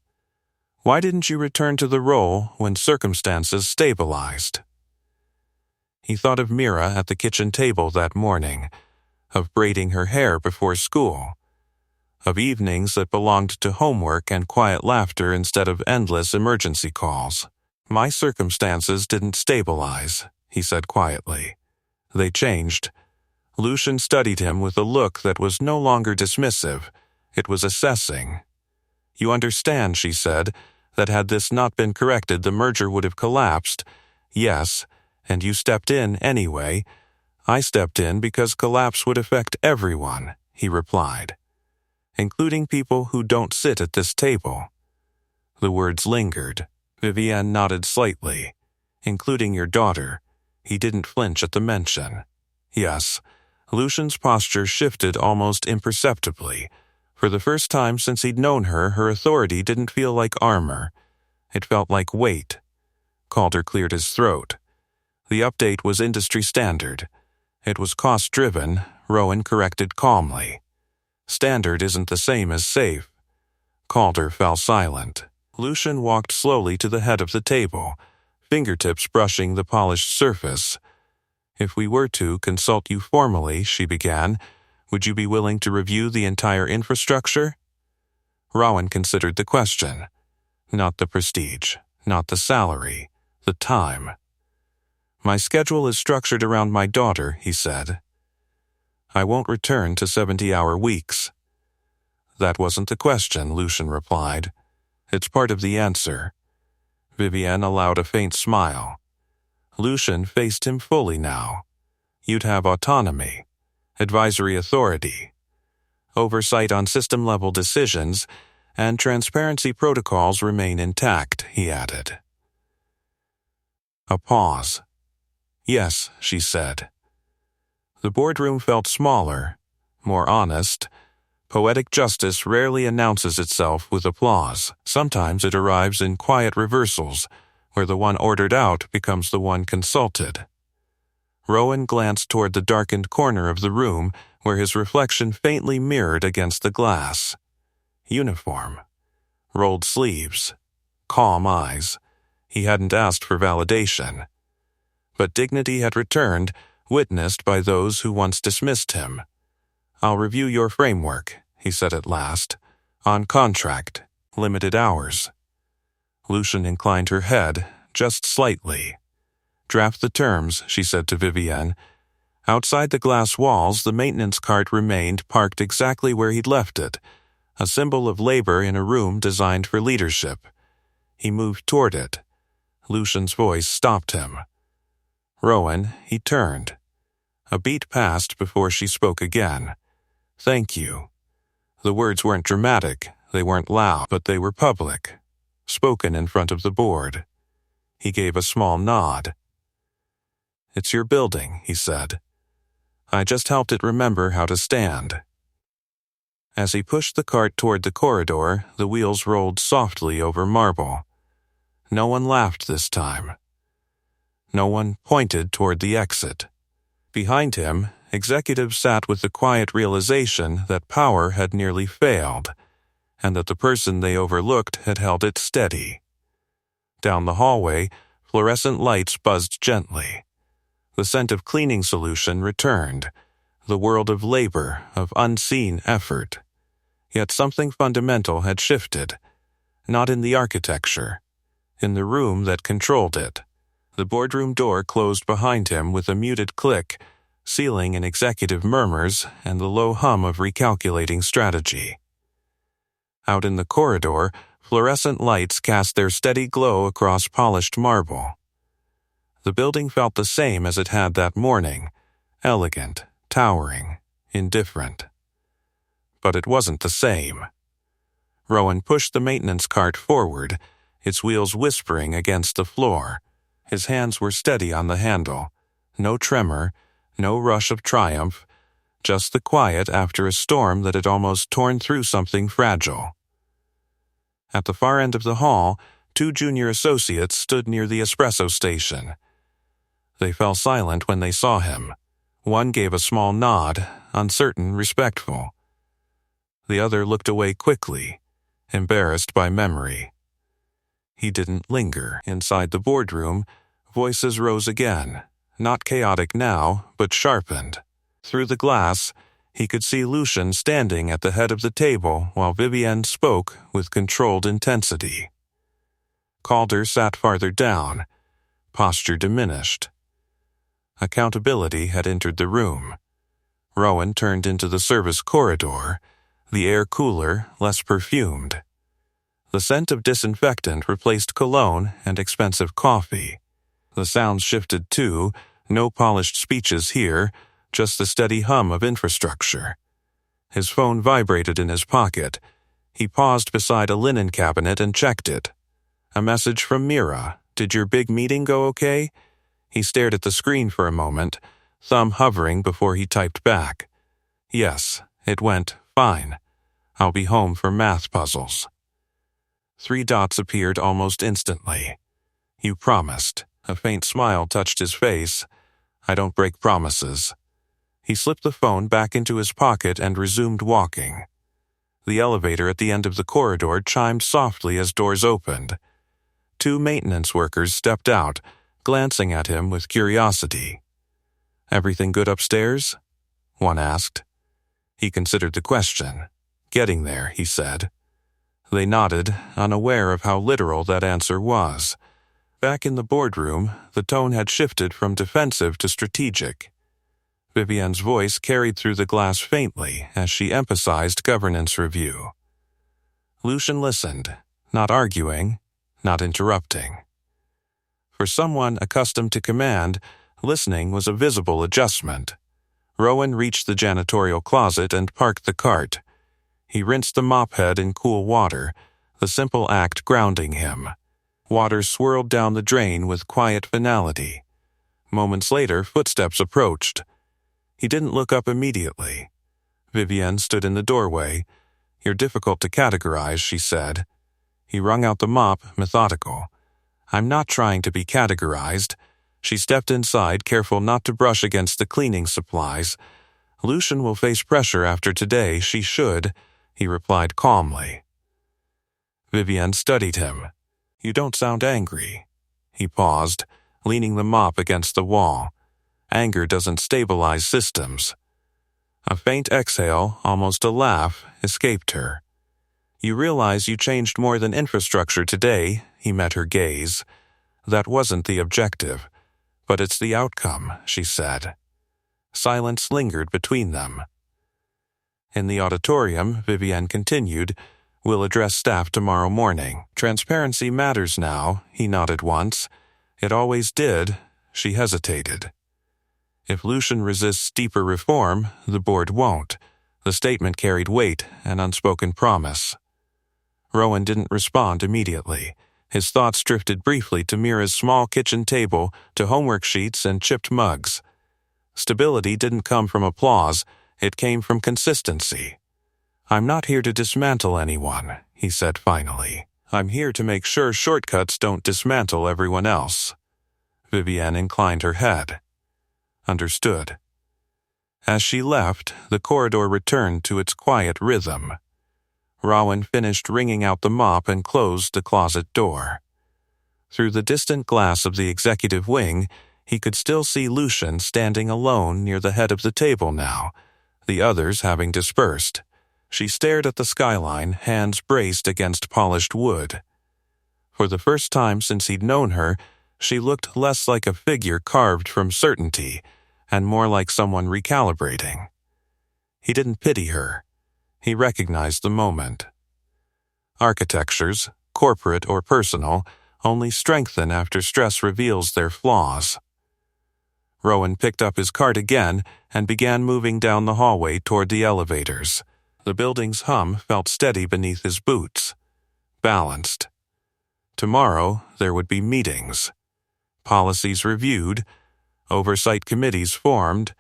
Why didn't you return to the role when circumstances stabilized? He thought of Mira at the kitchen table that morning, of braiding her hair before school, of evenings that belonged to homework and quiet laughter instead of endless emergency calls. My circumstances didn't stabilize, he said quietly. They changed. Lucian studied him with a look that was no longer dismissive. It was assessing. You understand, she said, that had this not been corrected, the merger would have collapsed. Yes, and you stepped in anyway. I stepped in because collapse would affect everyone, he replied, including people who don't sit at this table. The words lingered. Vivienne nodded slightly. Including your daughter. He didn't flinch at the mention. Yes. Lucian's posture shifted almost imperceptibly. For the first time since he'd known her, her authority didn't feel like armor. It felt like weight. Calder cleared his throat. The update was industry standard. It was cost-driven, Rowan corrected calmly. Standard isn't the same as safe. Calder fell silent. Lucian walked slowly to the head of the table, fingertips brushing the polished surface. If we were to consult you formally, she began, would you be willing to review the entire infrastructure? Rowan considered the question. Not the prestige, not the salary, the time. My schedule is structured around my daughter, he said. I won't return to 70-hour weeks. That wasn't the question, Lucian replied. It's part of the answer. Vivienne allowed a faint smile. Lucian faced him fully now. You'd have autonomy, advisory authority, oversight on system-level decisions, and transparency protocols remain intact, he added. A pause. Yes, she said. The boardroom felt smaller, more honest. Poetic justice rarely announces itself with applause. Sometimes it arrives in quiet reversals, where the one ordered out becomes the one consulted. Rowan glanced toward the darkened corner of the room, where his reflection faintly mirrored against the glass. Uniform. Rolled sleeves. Calm eyes. He hadn't asked for validation. But dignity had returned, witnessed by those who once dismissed him. I'll review your framework, he said at last. On contract. Limited hours. Lucian inclined her head, just slightly. Draft the terms, she said to Vivienne. Outside the glass walls, the maintenance cart remained parked exactly where he'd left it, a symbol of labor in a room designed for leadership. He moved toward it. Lucian's voice stopped him. Rowan, he turned. A beat passed before she spoke again. Thank you. The words weren't dramatic, they weren't loud, but they were public, spoken in front of the board. He gave a small nod. It's your building, he said. I just helped it remember how to stand. As he pushed the cart toward the corridor, the wheels rolled softly over marble. No one laughed this time. No one pointed toward the exit. Behind him, executives sat with the quiet realization that power had nearly failed, and that the person they overlooked had held it steady. Down the hallway, fluorescent lights buzzed gently. The scent of cleaning solution returned, the world of labor, of unseen effort. Yet something fundamental had shifted, not in the architecture, in the room that controlled it. The boardroom door closed behind him with a muted click, sealing in executive murmurs and the low hum of recalculating strategy. Out in the corridor, fluorescent lights cast their steady glow across polished marble. The building felt the same as it had that morning, elegant, towering, indifferent. But it wasn't the same. Rowan pushed the maintenance cart forward, its wheels whispering against the floor. His hands were steady on the handle. No tremor, no rush of triumph, just the quiet after a storm that had almost torn through something fragile. At the far end of the hall, 2 junior associates stood near the espresso station. They fell silent when they saw him. One gave a small nod, uncertain, respectful. The other looked away quickly, embarrassed by memory. He didn't linger. Inside the boardroom, voices rose again, not chaotic now, but sharpened. Through the glass, he could see Lucian standing at the head of the table while Vivienne spoke with controlled intensity. Calder sat farther down, posture diminished. Accountability had entered the room. Rowan turned into the service corridor, the air cooler, less perfumed. The scent of disinfectant replaced cologne and expensive coffee. The sounds shifted too, no polished speeches here, just the steady hum of infrastructure. His phone vibrated in his pocket. He paused beside a linen cabinet and checked it. A message from Mira. Did your big meeting go okay? He stared at the screen for a moment, thumb hovering before he typed back. Yes, it went fine. I'll be home for math puzzles. 3 dots appeared almost instantly. You promised. A faint smile touched his face. I don't break promises. He slipped the phone back into his pocket and resumed walking. The elevator at the end of the corridor chimed softly as doors opened. 2 maintenance workers stepped out, glancing at him with curiosity. "Everything good upstairs?" one asked. He considered the question. "Getting there," he said. They nodded, unaware of how literal that answer was. Back in the boardroom, the tone had shifted from defensive to strategic. Vivienne's voice carried through the glass faintly as she emphasized governance review. Lucian listened, not arguing, not interrupting. For someone accustomed to command, listening was a visible adjustment. Rowan reached the janitorial closet and parked the cart. He rinsed the mop head in cool water, the simple act grounding him. Water swirled down the drain with quiet finality. Moments later, footsteps approached. He didn't look up immediately. Vivienne stood in the doorway. "You're difficult to categorize," she said. He wrung out the mop, methodical. "I'm not trying to be categorized." She stepped inside, careful not to brush against the cleaning supplies. "Lucian will face pressure after today, she should," he replied calmly. Vivienne studied him. "You don't sound angry." He paused, leaning the mop against the wall. "Anger doesn't stabilize systems." A faint exhale, almost a laugh, escaped her. "You realize you changed more than infrastructure today," he met her gaze. "That wasn't the objective, but it's the outcome," she said. Silence lingered between them. In the auditorium, Vivienne continued, "We'll address staff tomorrow morning. Transparency matters now," he nodded once. "It always did." She hesitated. "If Lucian resists deeper reform, the board won't." The statement carried weight, an unspoken promise. Rowan didn't respond immediately. His thoughts drifted briefly to Mira's small kitchen table, to homework sheets and chipped mugs. Stability didn't come from applause, it came from consistency. "I'm not here to dismantle anyone," he said finally. "I'm here to make sure shortcuts don't dismantle everyone else." Vivienne inclined her head. "Understood." As she left, the corridor returned to its quiet rhythm. Rowan finished wringing out the mop and closed the closet door. Through the distant glass of the executive wing, he could still see Lucian standing alone near the head of the table now, the others having dispersed. She stared at the skyline, hands braced against polished wood. For the first time since he'd known her, she looked less like a figure carved from certainty, and more like someone recalibrating. He didn't pity her. He recognized the moment. Architectures, corporate or personal, only strengthen after stress reveals their flaws. Rowan picked up his cart again and began moving down the hallway toward the elevators. The building's hum felt steady beneath his boots. Balanced. Tomorrow there would be meetings. Policies reviewed. Oversight committees formed.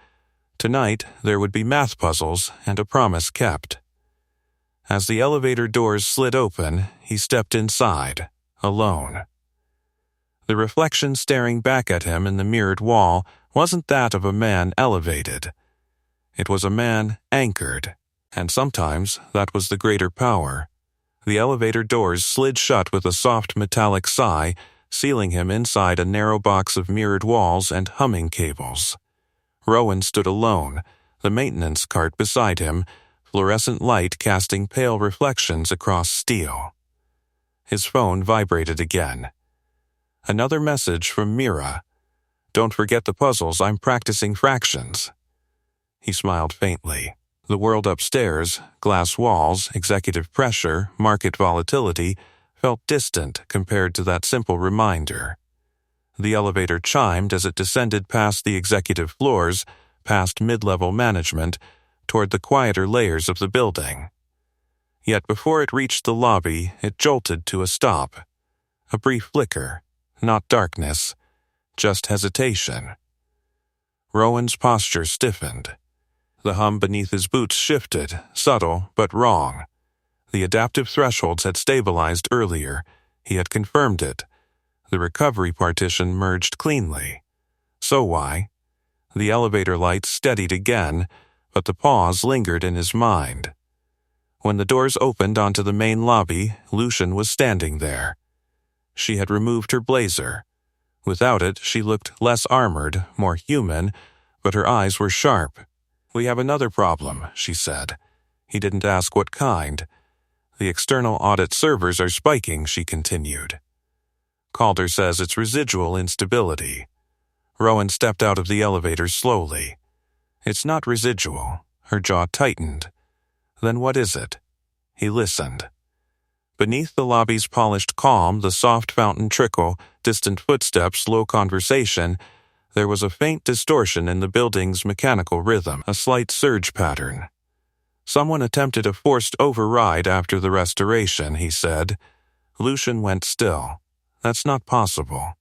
Tonight there would be math puzzles and a promise kept. As the elevator doors slid open, he stepped inside, alone. The reflection staring back at him in the mirrored wall wasn't that of a man elevated. It was a man anchored, and sometimes that was the greater power. The elevator doors slid shut with a soft metallic sigh, sealing him inside a narrow box of mirrored walls and humming cables. Rowan stood alone, the maintenance cart beside him, fluorescent light casting pale reflections across steel. His phone vibrated again. Another message from Mira. "Don't forget the puzzles, I'm practicing fractions." He smiled faintly. The world upstairs, glass walls, executive pressure, market volatility, felt distant compared to that simple reminder. The elevator chimed as it descended past the executive floors, past mid-level management, toward the quieter layers of the building. Yet before it reached the lobby, it jolted to a stop. A brief flicker, not darkness, just hesitation. Rowan's posture stiffened. The hum beneath his boots shifted, subtle but wrong. The adaptive thresholds had stabilized earlier. He had confirmed it. The recovery partition merged cleanly. So why? The elevator lights steadied again, but the pause lingered in his mind. When the doors opened onto the main lobby, Lucian was standing there. She had removed her blazer. Without it, she looked less armored, more human, but her eyes were sharp. "We have another problem," she said. He didn't ask what kind. "The external audit servers are spiking," she continued. "Calder says it's residual instability." Rowan stepped out of the elevator slowly. "It's not residual." Her jaw tightened. "Then what is it?" He listened. Beneath the lobby's polished calm, the soft fountain trickle, distant footsteps, low conversation, there was a faint distortion in the building's mechanical rhythm, a slight surge pattern. "Someone attempted a forced override after the restoration," he said. Lucian went still. "That's not possible.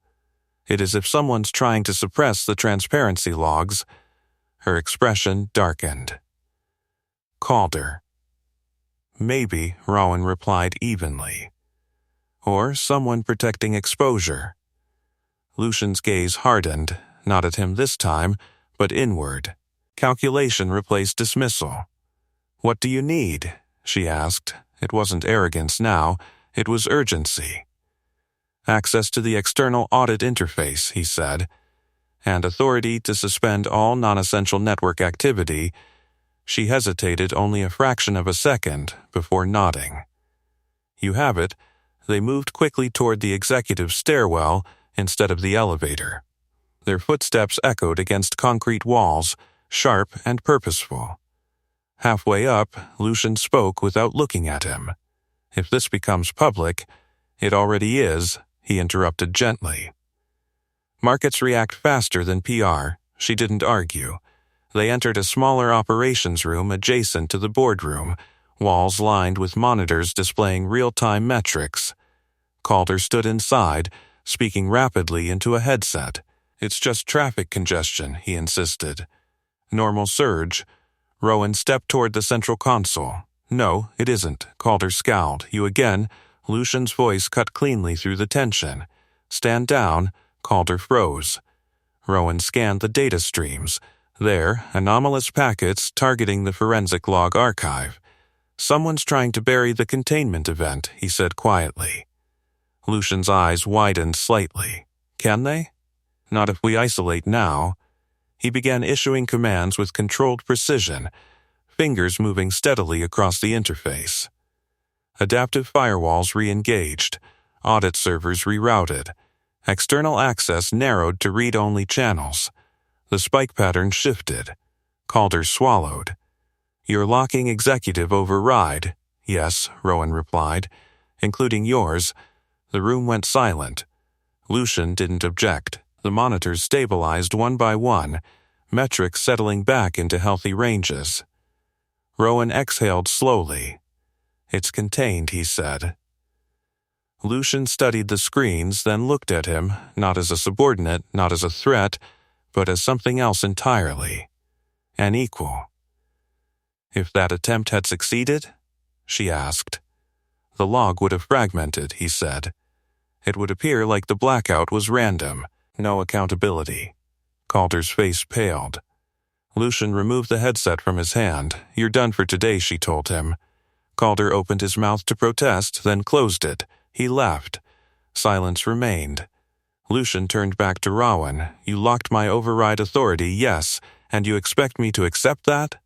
It is if someone's trying to suppress the transparency logs." Her expression darkened. "Calder." "Maybe," Rowan replied evenly. "Or someone protecting exposure." Lucian's gaze hardened, not at him this time, but inward. Calculation replaced dismissal. "What do you need?" she asked. It wasn't arrogance now, it was urgency. "Access to the external audit interface," he said, "and authority to suspend all non-essential network activity." She hesitated only a fraction of a second before nodding. "You have it." They moved quickly toward the executive stairwell instead of the elevator. Their footsteps echoed against concrete walls, sharp and purposeful. Halfway up, Lucian spoke without looking at him. "If this becomes public—" "It already is," he interrupted gently. "Markets react faster than PR." She didn't argue. They entered a smaller operations room adjacent to the boardroom, walls lined with monitors displaying real-time metrics. Calder stood inside, speaking rapidly into a headset. "It's just traffic congestion," he insisted. "Normal surge." Rowan stepped toward the central console. "No, it isn't." Calder scowled. "You again." Lucian's voice cut cleanly through the tension. "Stand down." Calder froze. Rowan scanned the data streams. There, anomalous packets targeting the forensic log archive. "Someone's trying to bury the containment event," he said quietly. Lucian's eyes widened slightly. "Can they?" "Not if we isolate now." He began issuing commands with controlled precision, fingers moving steadily across the interface. Adaptive firewalls re-engaged, audit servers rerouted, external access narrowed to read-only channels. The spike pattern shifted. Calder swallowed. "You're locking executive override." "Yes," Rowan replied, "including yours." The room went silent. Lucian didn't object. The monitors stabilized one by one, metrics settling back into healthy ranges. Rowan exhaled slowly. "It's contained," he said. Lucian studied the screens, then looked at him, not as a subordinate, not as a threat, but as something else entirely. An equal. "If that attempt had succeeded?" she asked. "The log would have fragmented," he said. "It would appear like the blackout was random. No accountability." Calder's face paled. Lucian removed the headset from his hand. "You're done for today," she told him. Calder opened his mouth to protest, then closed it. He left. Silence remained. Lucian turned back to Rowan. "You locked my override authority, yes, and you expect me to accept that?"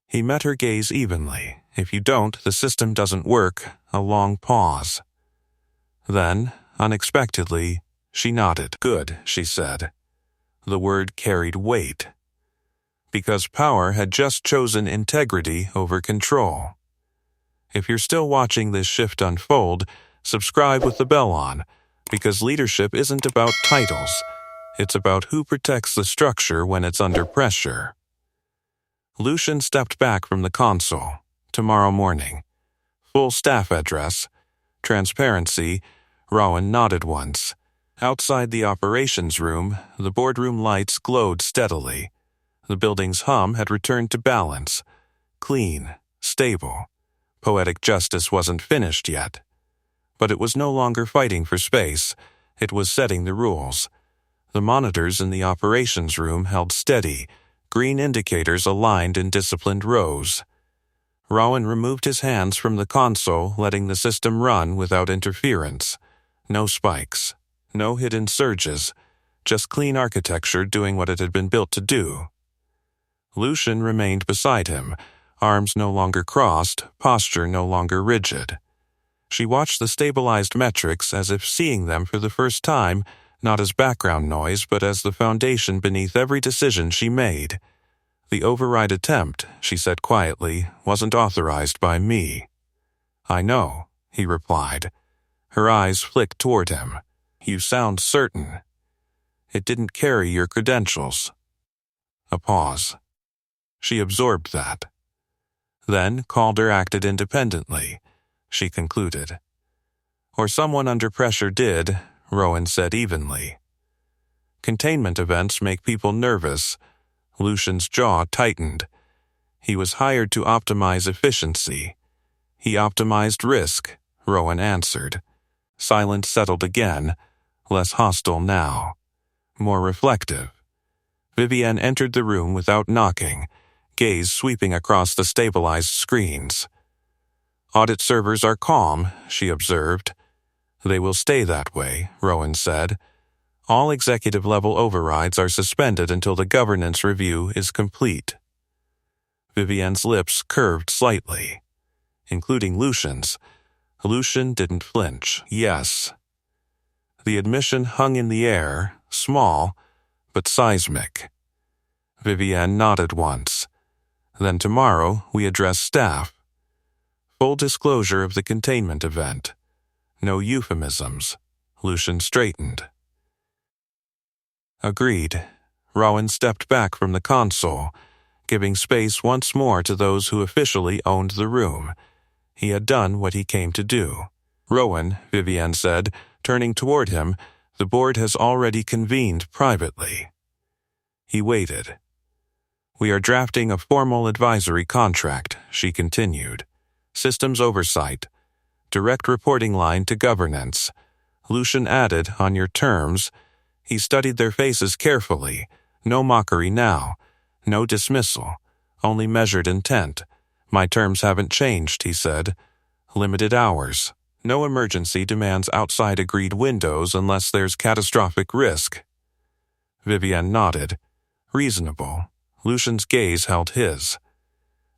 He met her gaze evenly. "If you don't, the system doesn't work." A long pause. Then, unexpectedly, she nodded. "Good," she said. The word carried weight. Because power had just chosen integrity over control. If you're still watching this shift unfold, subscribe with the bell on, because leadership isn't about titles. It's about who protects the structure when it's under pressure. Lucian stepped back from the console. Tomorrow morning. Full staff address. Transparency. Rowan nodded once. Outside the operations room, the boardroom lights glowed steadily. The building's hum had returned to balance. Clean. Stable. Poetic justice wasn't finished yet. But it was no longer fighting for space. It was setting the rules. The monitors in the operations room held steady, green indicators aligned in disciplined rows. Rowan removed his hands from the console, letting the system run without interference. No spikes, no hidden surges, just clean architecture doing what it had been built to do. Lucian remained beside him, arms no longer crossed, posture no longer rigid. She watched the stabilized metrics as if seeing them for the first time, not as background noise but as the foundation beneath every decision she made. The override attempt, she said quietly, wasn't authorized by me. I know, he replied. Her eyes flicked toward him. You sound certain. It didn't carry your credentials. A pause. She absorbed that. Then Calder acted independently, she concluded. Or someone under pressure did, Rowan said evenly. Containment events make people nervous. Lucian's jaw tightened. He was hired to optimize efficiency. He optimized risk, Rowan answered. Silence settled again, less hostile now, more reflective. Vivienne entered the room without knocking, gaze sweeping across the stabilized screens. Audit servers are calm, she observed. They will stay that way, Rowan said. All executive-level overrides are suspended until the governance review is complete. Vivienne's lips curved slightly, including Lucian's. Lucian didn't flinch. Yes. The admission hung in the air, small, but seismic. Vivienne nodded once. Then tomorrow we address staff. Full disclosure of the containment event. No euphemisms. Lucian straightened. Agreed. Rowan stepped back from the console, giving space once more to those who officially owned the room. He had done what he came to do. Rowan, Vivienne said, turning toward him, the board has already convened privately. He waited. We are drafting a formal advisory contract, she continued. Systems oversight. Direct reporting line to governance. Lucian added, on your terms. He studied their faces carefully. No mockery now. No dismissal. Only measured intent. My terms haven't changed, he said. Limited hours. No emergency demands outside agreed windows unless there's catastrophic risk. Vivienne nodded. Reasonable. Lucian's gaze held his.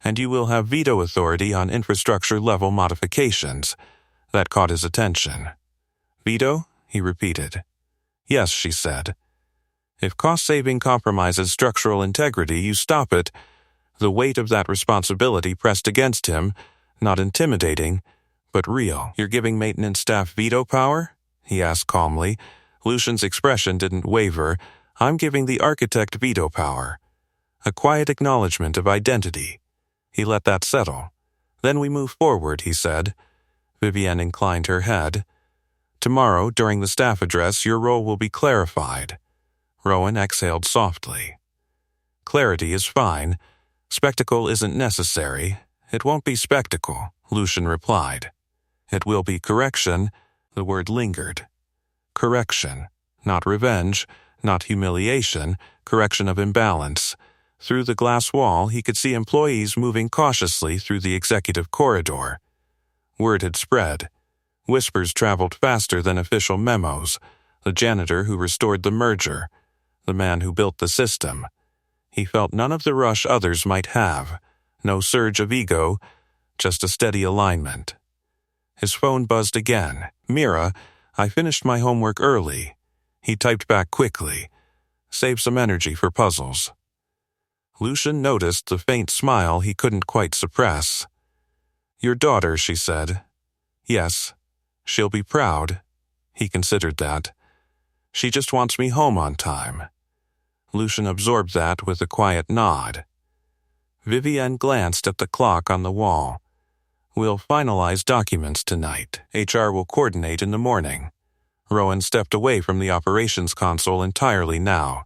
And you will have veto authority on infrastructure-level modifications. That caught his attention. Veto? He repeated. Yes, she said. If cost-saving compromises structural integrity, you stop it. The weight of that responsibility pressed against him, not intimidating, but real. You're giving maintenance staff veto power? He asked calmly. Lucian's expression didn't waver. I'm giving the architect veto power. A quiet acknowledgement of identity. He let that settle. Then we move forward, he said. Vivienne inclined her head. Tomorrow, during the staff address, your role will be clarified. Rowan exhaled softly. Clarity is fine. Spectacle isn't necessary. It won't be spectacle, Lucian replied. It will be correction. The word lingered. Correction. Not revenge, not humiliation, correction of imbalance. Through the glass wall, he could see employees moving cautiously through the executive corridor. Word had spread. Whispers traveled faster than official memos. The janitor who restored the merger. The man who built the system. He felt none of the rush others might have. No surge of ego, just a steady alignment. His phone buzzed again. Mira, I finished my homework early. He typed back quickly. Save some energy for puzzles. Lucian noticed the faint smile he couldn't quite suppress. Your daughter, she said. Yes. She'll be proud. He considered that. She just wants me home on time. Lucian absorbed that with a quiet nod. Vivienne glanced at the clock on the wall. We'll finalize documents tonight. HR will coordinate in the morning. Rowan stepped away from the operations console entirely now.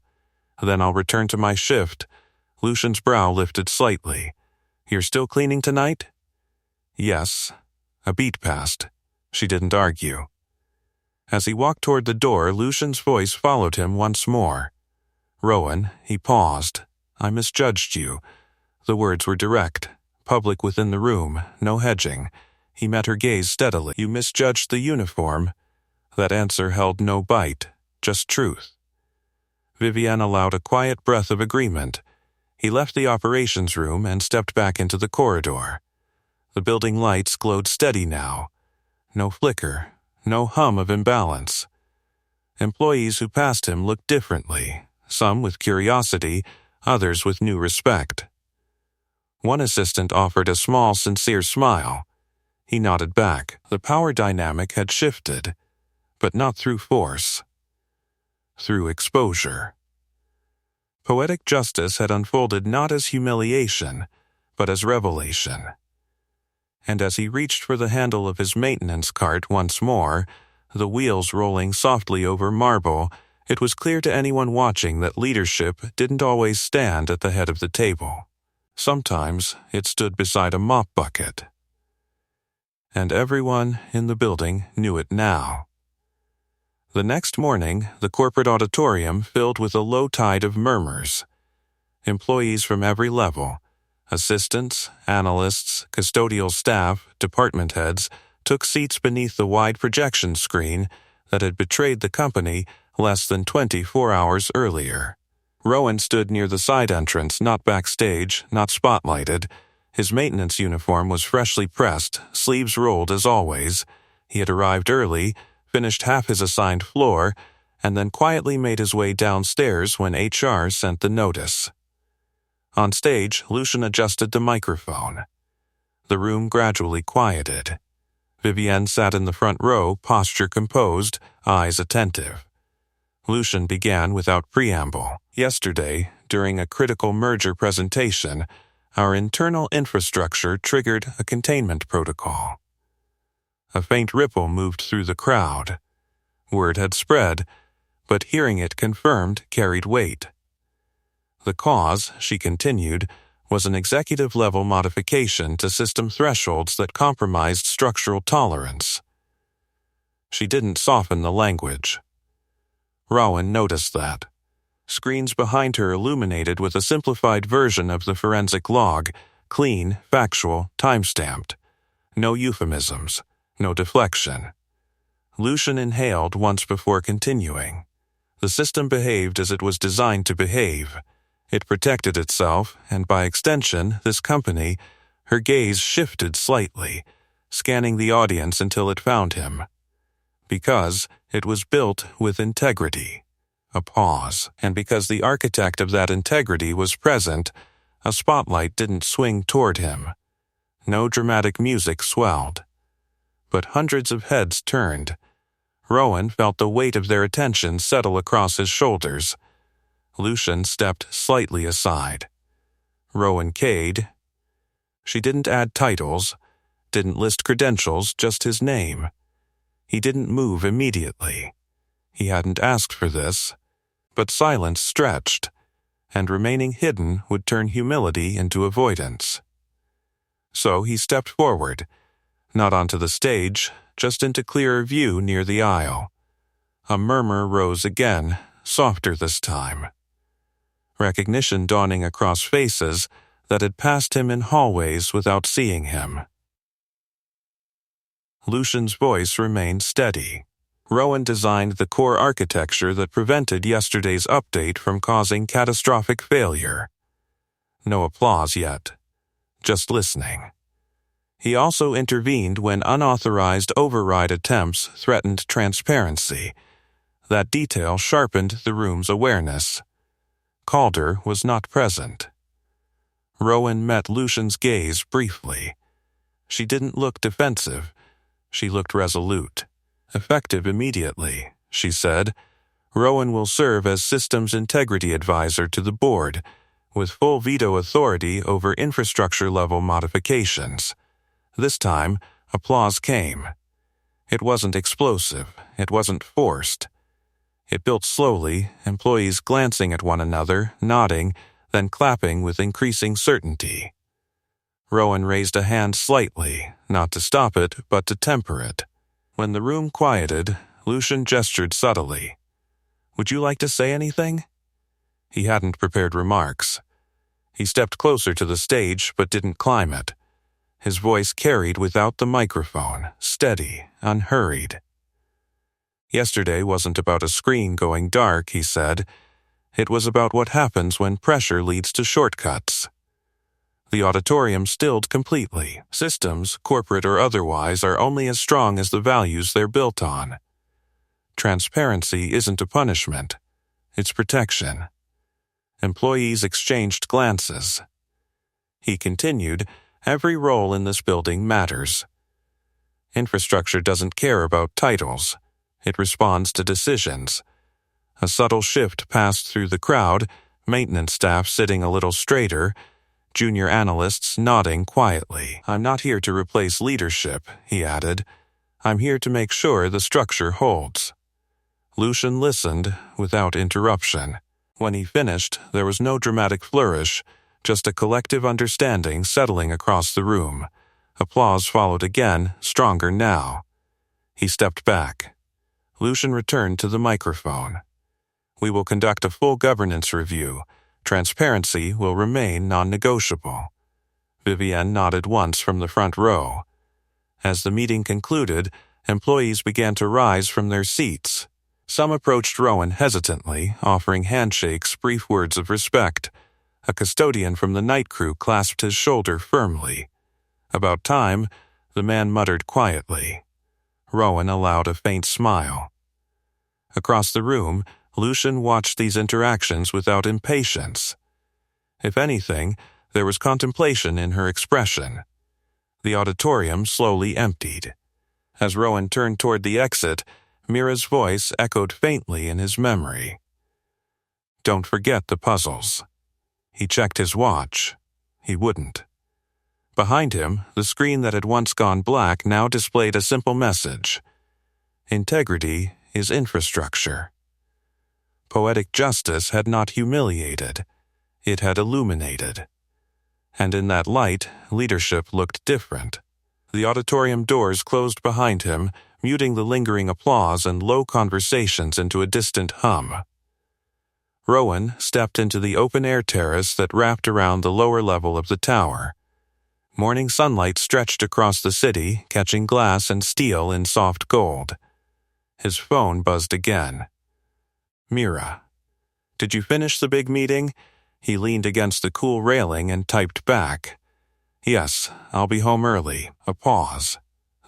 Then I'll return to my shift. Lucian's brow lifted slightly. You're still cleaning tonight? Yes. A beat passed. She didn't argue. As he walked toward the door, Lucian's voice followed him once more. "Rowan," he paused. "I misjudged you." The words were direct, public within the room, no hedging. He met her gaze steadily. "You misjudged the uniform." That answer held no bite, just truth. Vivienne allowed a quiet breath of agreement. He left the operations room and stepped back into the corridor. The building lights glowed steady now. No flicker, no hum of imbalance. Employees who passed him looked differently, some with curiosity, others with new respect. One assistant offered a small, sincere smile. He nodded back. The power dynamic had shifted, but not through force. Through exposure. Poetic justice had unfolded not as humiliation, but as revelation. And as he reached for the handle of his maintenance cart once more, the wheels rolling softly over marble, it was clear to anyone watching that leadership didn't always stand at the head of the table. Sometimes it stood beside a mop bucket. And everyone in the building knew it now. The next morning, the corporate auditorium filled with a low tide of murmurs. Employees from every level, assistants, analysts, custodial staff, department heads, took seats beneath the wide projection screen that had betrayed the company less than 24 hours earlier. Rowan stood near the side entrance, not backstage, not spotlighted. His maintenance uniform was freshly pressed, sleeves rolled as always. He had arrived early, finished half his assigned floor, and then quietly made his way downstairs when HR sent the notice. On stage, Lucian adjusted the microphone. The room gradually quieted. Vivienne sat in the front row, posture composed, eyes attentive. Lucian began without preamble. "Yesterday, during a critical merger presentation, our internal infrastructure triggered a containment protocol." A faint ripple moved through the crowd. Word had spread, but hearing it confirmed carried weight. The cause, she continued, was an executive-level modification to system thresholds that compromised structural tolerance. She didn't soften the language. Rowan noticed that. Screens behind her illuminated with a simplified version of the forensic log, clean, factual, time-stamped. No euphemisms, no deflection. Lucian inhaled once before continuing. The system behaved as it was designed to behave. It protected itself, and by extension, this company. Her gaze shifted slightly, scanning the audience until it found him. Because it was built with integrity. A pause, and because the architect of that integrity was present, a spotlight didn't swing toward him. No dramatic music swelled. But hundreds of heads turned. Rowan felt the weight of their attention settle across his shoulders. Lucian stepped slightly aside. Rowan Cade. She didn't add titles, didn't list credentials, just his name. He didn't move immediately. He hadn't asked for this, but silence stretched, and remaining hidden would turn humility into avoidance. So he stepped forward, not onto the stage, just into clearer view near the aisle. A murmur rose again, softer this time. Recognition dawning across faces that had passed him in hallways without seeing him. Lucian's voice remained steady. Rowan designed the core architecture that prevented yesterday's update from causing catastrophic failure. No applause yet, just listening. He also intervened when unauthorized override attempts threatened transparency. That detail sharpened the room's awareness. Calder was not present. Rowan met Lucian's gaze briefly. She didn't look defensive. She looked resolute. "Effective immediately," she said. "Rowan will serve as systems integrity advisor to the board, with full veto authority over infrastructure-level modifications." This time, applause came. It wasn't explosive. It wasn't forced. It built slowly, employees glancing at one another, nodding, then clapping with increasing certainty. Rowan raised a hand slightly, not to stop it, but to temper it. When the room quieted, Lucian gestured subtly. Would you like to say anything? He hadn't prepared remarks. He stepped closer to the stage but didn't climb it. His voice carried without the microphone, steady, unhurried. Yesterday wasn't about a screen going dark, he said. It was about what happens when pressure leads to shortcuts. The auditorium stilled completely. Systems, corporate or otherwise, are only as strong as the values they're built on. Transparency isn't a punishment. It's protection. Employees exchanged glances. He continued, every role in this building matters. Infrastructure doesn't care about titles. It responds to decisions. A subtle shift passed through the crowd, maintenance staff sitting a little straighter, junior analysts nodding quietly. I'm not here to replace leadership, he added. I'm here to make sure the structure holds. Lucian listened without interruption. When he finished, there was no dramatic flourish, just a collective understanding settling across the room. Applause followed again, stronger now. He stepped back. Lucian returned to the microphone. We will conduct a full governance review. Transparency will remain non-negotiable. Vivienne nodded once from the front row. As the meeting concluded, employees began to rise from their seats. Some approached Rowan hesitantly, offering handshakes, brief words of respect. A custodian from the night crew clasped his shoulder firmly. About time, the man muttered quietly. Rowan allowed a faint smile. Across the room, Lucian watched these interactions without impatience. If anything, there was contemplation in her expression. The auditorium slowly emptied. As Rowan turned toward the exit, Mira's voice echoed faintly in his memory. Don't forget the puzzles. He checked his watch. He wouldn't. Behind him, the screen that had once gone black now displayed a simple message. Integrity is infrastructure. Poetic justice had not humiliated. It had illuminated. And in that light, leadership looked different. The auditorium doors closed behind him, muting the lingering applause and low conversations into a distant hum. Rowan stepped into the open-air terrace that wrapped around the lower level of the tower. Morning sunlight stretched across the city, catching glass and steel in soft gold. His phone buzzed again. Mira. Did you finish the big meeting? He leaned against the cool railing and typed back. Yes, I'll be home early. A pause.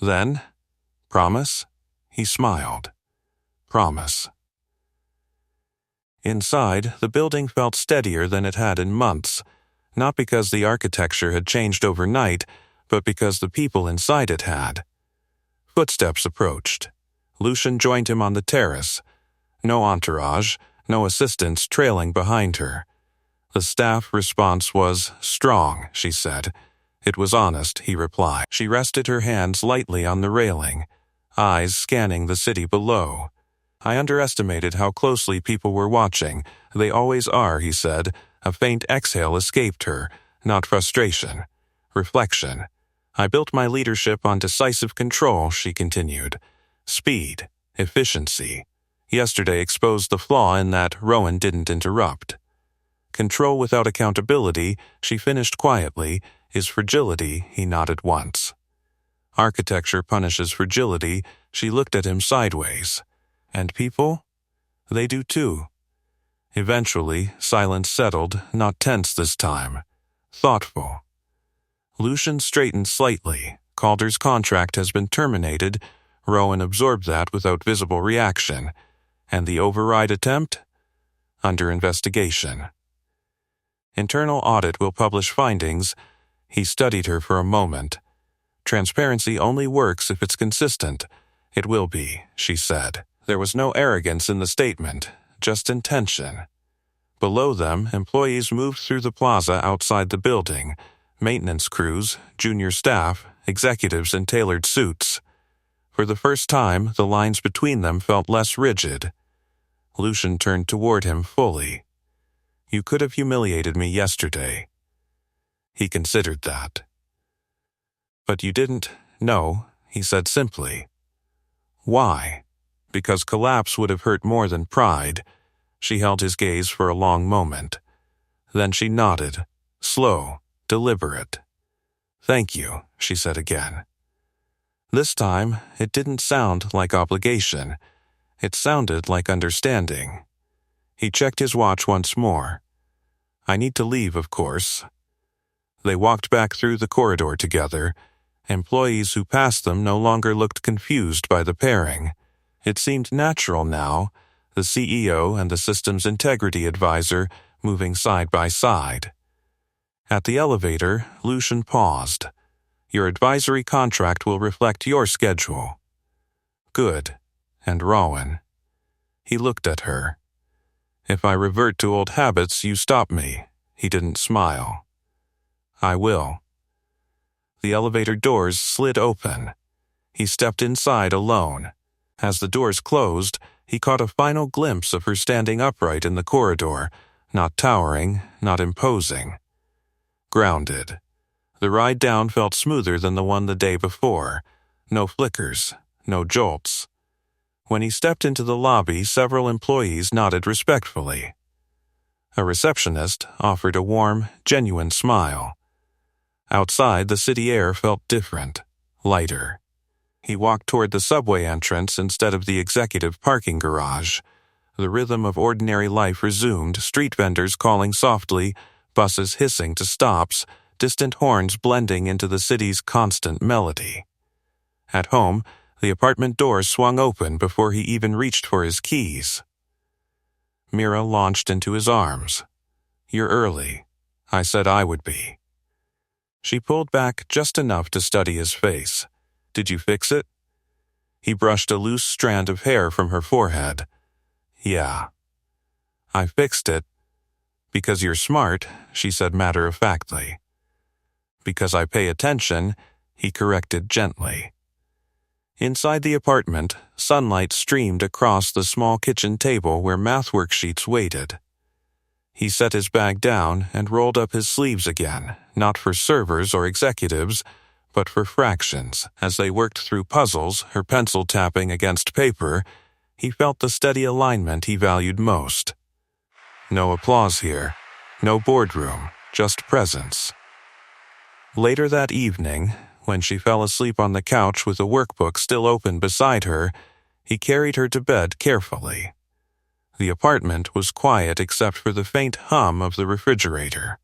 Then? Promise? He smiled. Promise. Inside, the building felt steadier than it had in months, not because the architecture had changed overnight, but because the people inside it had. Footsteps approached. Lucian joined him on the terrace. No entourage, no assistants trailing behind her. The staff response was strong, she said. It was honest, he replied. She rested her hands lightly on the railing, eyes scanning the city below. I underestimated how closely people were watching. They always are, he said. A faint exhale escaped her, not frustration. Reflection. I built my leadership on decisive control, she continued. Speed, efficiency. Yesterday exposed the flaw in that Rowan didn't interrupt. Control without accountability, she finished quietly, is fragility, he nodded once. Architecture punishes fragility, she looked at him sideways. And people? They do too. Eventually, silence settled, not tense this time. Thoughtful. Lucian straightened slightly. Calder's contract has been terminated. Rowan absorbed that without visible reaction. And the override attempt? Under investigation. Internal audit will publish findings. He studied her for a moment. Transparency only works if it's consistent. It will be, she said. There was no arrogance in the statement, just intention. Below them, employees moved through the plaza outside the building. Maintenance crews, junior staff, executives in tailored suits. For the first time, the lines between them felt less rigid. Lucian turned toward him fully. You could have humiliated me yesterday. He considered that. But you didn't. No, he said simply. Why? because collapse would have hurt more than pride. She held his gaze for a long moment. Then she nodded, slow, deliberate. "Thank you," she said again. This time, it didn't sound like obligation. It sounded like understanding. He checked his watch once more. "I need to leave, of course." They walked back through the corridor together. Employees who passed them no longer looked confused by the pairing. It seemed natural now, the CEO and the system's integrity advisor moving side by side. At the elevator, Lucian paused. "Your advisory contract will reflect your schedule." "Good. And Rowan." He looked at her. "If I revert to old habits, you stop me." He didn't smile. "I will." The elevator doors slid open. He stepped inside alone. As the doors closed, he caught a final glimpse of her standing upright in the corridor, not towering, not imposing. Grounded. The ride down felt smoother than the one the day before. No flickers, no jolts. When he stepped into the lobby, several employees nodded respectfully. A receptionist offered a warm, genuine smile. Outside, the city air felt different, lighter. He walked toward the subway entrance instead of the executive parking garage. The rhythm of ordinary life resumed, street vendors calling softly, buses hissing to stops, distant horns blending into the city's constant melody. At home, the apartment door swung open before he even reached for his keys. Mira launched into his arms. "You're early. I said I would be." She pulled back just enough to study his face. "Did you fix it?" He brushed a loose strand of hair from her forehead. "Yeah." "I fixed it." "Because you're smart," she said matter-of-factly. "Because I pay attention," he corrected gently. Inside the apartment, sunlight streamed across the small kitchen table where math worksheets waited. He set his bag down and rolled up his sleeves again, not for servers or executives, but for fractions. As they worked through puzzles, her pencil tapping against paper, he felt the steady alignment he valued most. No applause here, no boardroom, just presence. Later that evening, when she fell asleep on the couch with a workbook still open beside her, he carried her to bed carefully. The apartment was quiet except for the faint hum of the refrigerator.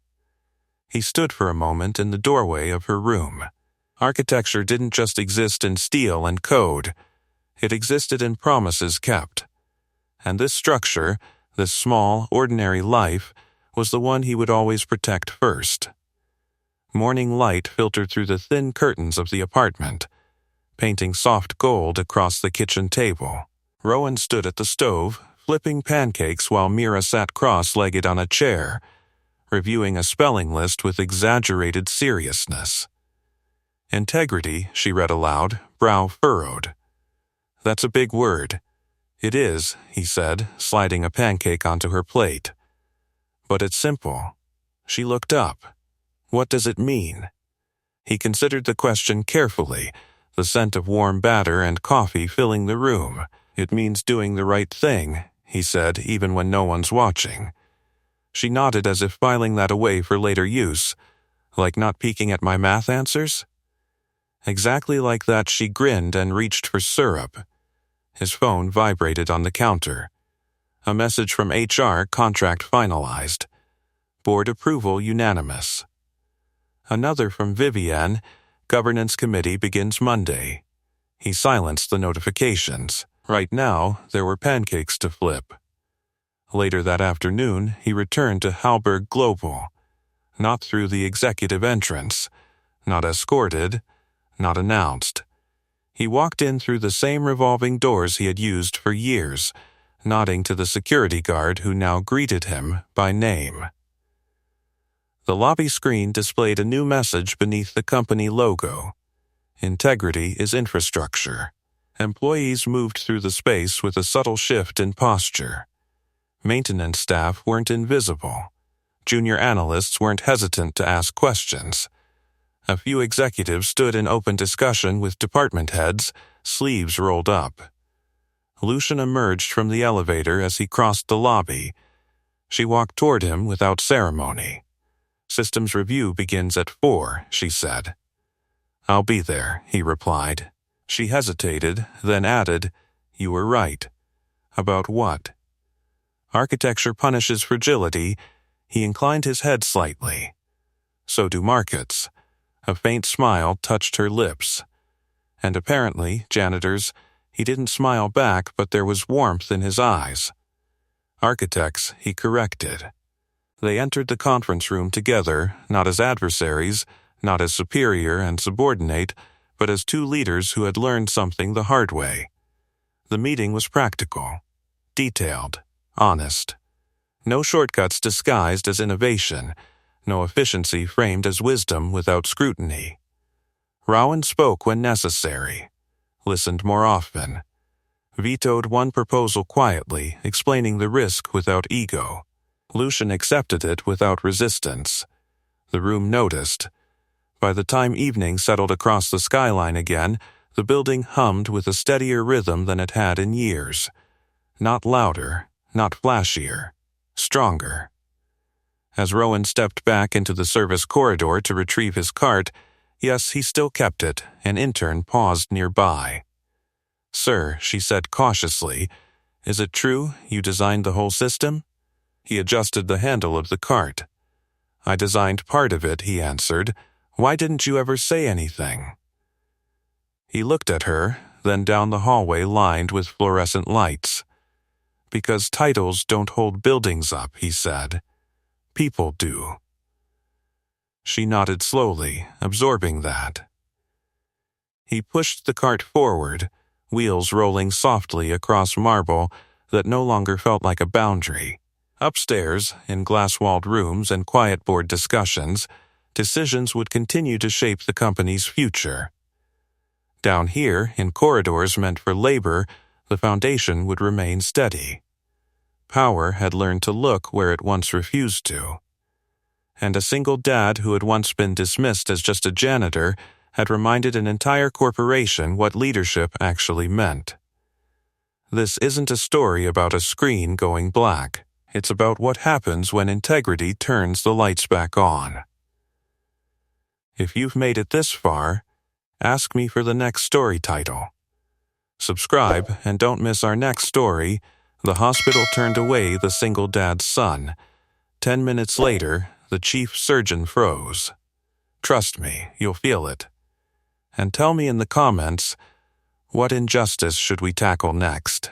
He stood for a moment in the doorway of her room. Architecture didn't just exist in steel and code. It existed in promises kept. And this structure, this small, ordinary life, was the one he would always protect first. Morning light filtered through the thin curtains of the apartment, painting soft gold across the kitchen table. Rowan stood at the stove, flipping pancakes while Mira sat cross-legged on a chair, reviewing a spelling list with exaggerated seriousness. "Integrity," she read aloud, brow furrowed. "That's a big word." "It is," he said, sliding a pancake onto her plate. "But it's simple." She looked up. "What does it mean?" He considered the question carefully, the scent of warm batter and coffee filling the room. "It means doing the right thing," he said, even when no one's watching. She nodded as if filing that away for later use. "Like not peeking at my math answers?" Exactly like that, she grinned and reached for syrup. His phone vibrated on the counter. A message from HR, contract finalized. Board approval unanimous. Another from Vivienne, governance committee begins Monday. He silenced the notifications. Right now, there were pancakes to flip. Later that afternoon, he returned to Halberg Global. Not through the executive entrance. Not escorted. Not announced. He walked in through the same revolving doors he had used for years, nodding to the security guard who now greeted him by name. The lobby screen displayed a new message beneath the company logo. Integrity is infrastructure. Employees moved through the space with a subtle shift in posture. Maintenance staff weren't invisible. Junior analysts weren't hesitant to ask questions. A few executives stood in open discussion with department heads, sleeves rolled up. Lucian emerged from the elevator as he crossed the lobby. She walked toward him without ceremony. "Systems review begins at 4, she said. "I'll be there," he replied. She hesitated, then added, "You were right." "About what?" "Architecture punishes fragility." He inclined his head slightly. "So do markets." A faint smile touched her lips. And apparently, janitors, he didn't smile back, but there was warmth in his eyes. "Architects," he corrected. They entered the conference room together, not as adversaries, not as superior and subordinate, but as two leaders who had learned something the hard way. The meeting was practical, detailed, honest. No shortcuts disguised as innovation, no efficiency framed as wisdom without scrutiny. Rowan spoke when necessary, listened more often, vetoed one proposal quietly, explaining the risk without ego. Lucian accepted it without resistance. The room noticed. By the time evening settled across the skyline again, the building hummed with a steadier rhythm than it had in years. Not louder, not flashier, stronger. As Rowan stepped back into the service corridor to retrieve his cart, yes, he still kept it, an intern paused nearby. "Sir," she said cautiously, "is it true you designed the whole system?" He adjusted the handle of the cart. "I designed part of it," he answered. "Why didn't you ever say anything?" He looked at her, then down the hallway lined with fluorescent lights. "Because titles don't hold buildings up," he said. "People do." She nodded slowly, absorbing that. He pushed the cart forward, wheels rolling softly across marble that no longer felt like a boundary. Upstairs, in glass-walled rooms and quiet-board discussions, decisions would continue to shape the company's future. Down here, in corridors meant for labor, the foundation would remain steady. Power had learned to look where it once refused to. And a single dad who had once been dismissed as just a janitor had reminded an entire corporation what leadership actually meant. This isn't a story about a screen going black. It's about what happens when integrity turns the lights back on. If you've made it this far, ask me for the next story title. Subscribe and don't miss our next story, The Hospital Turned Away the Single Dad's Son. 10 minutes later, the chief surgeon froze. Trust me, you'll feel it. And tell me in the comments, what injustice should we tackle next?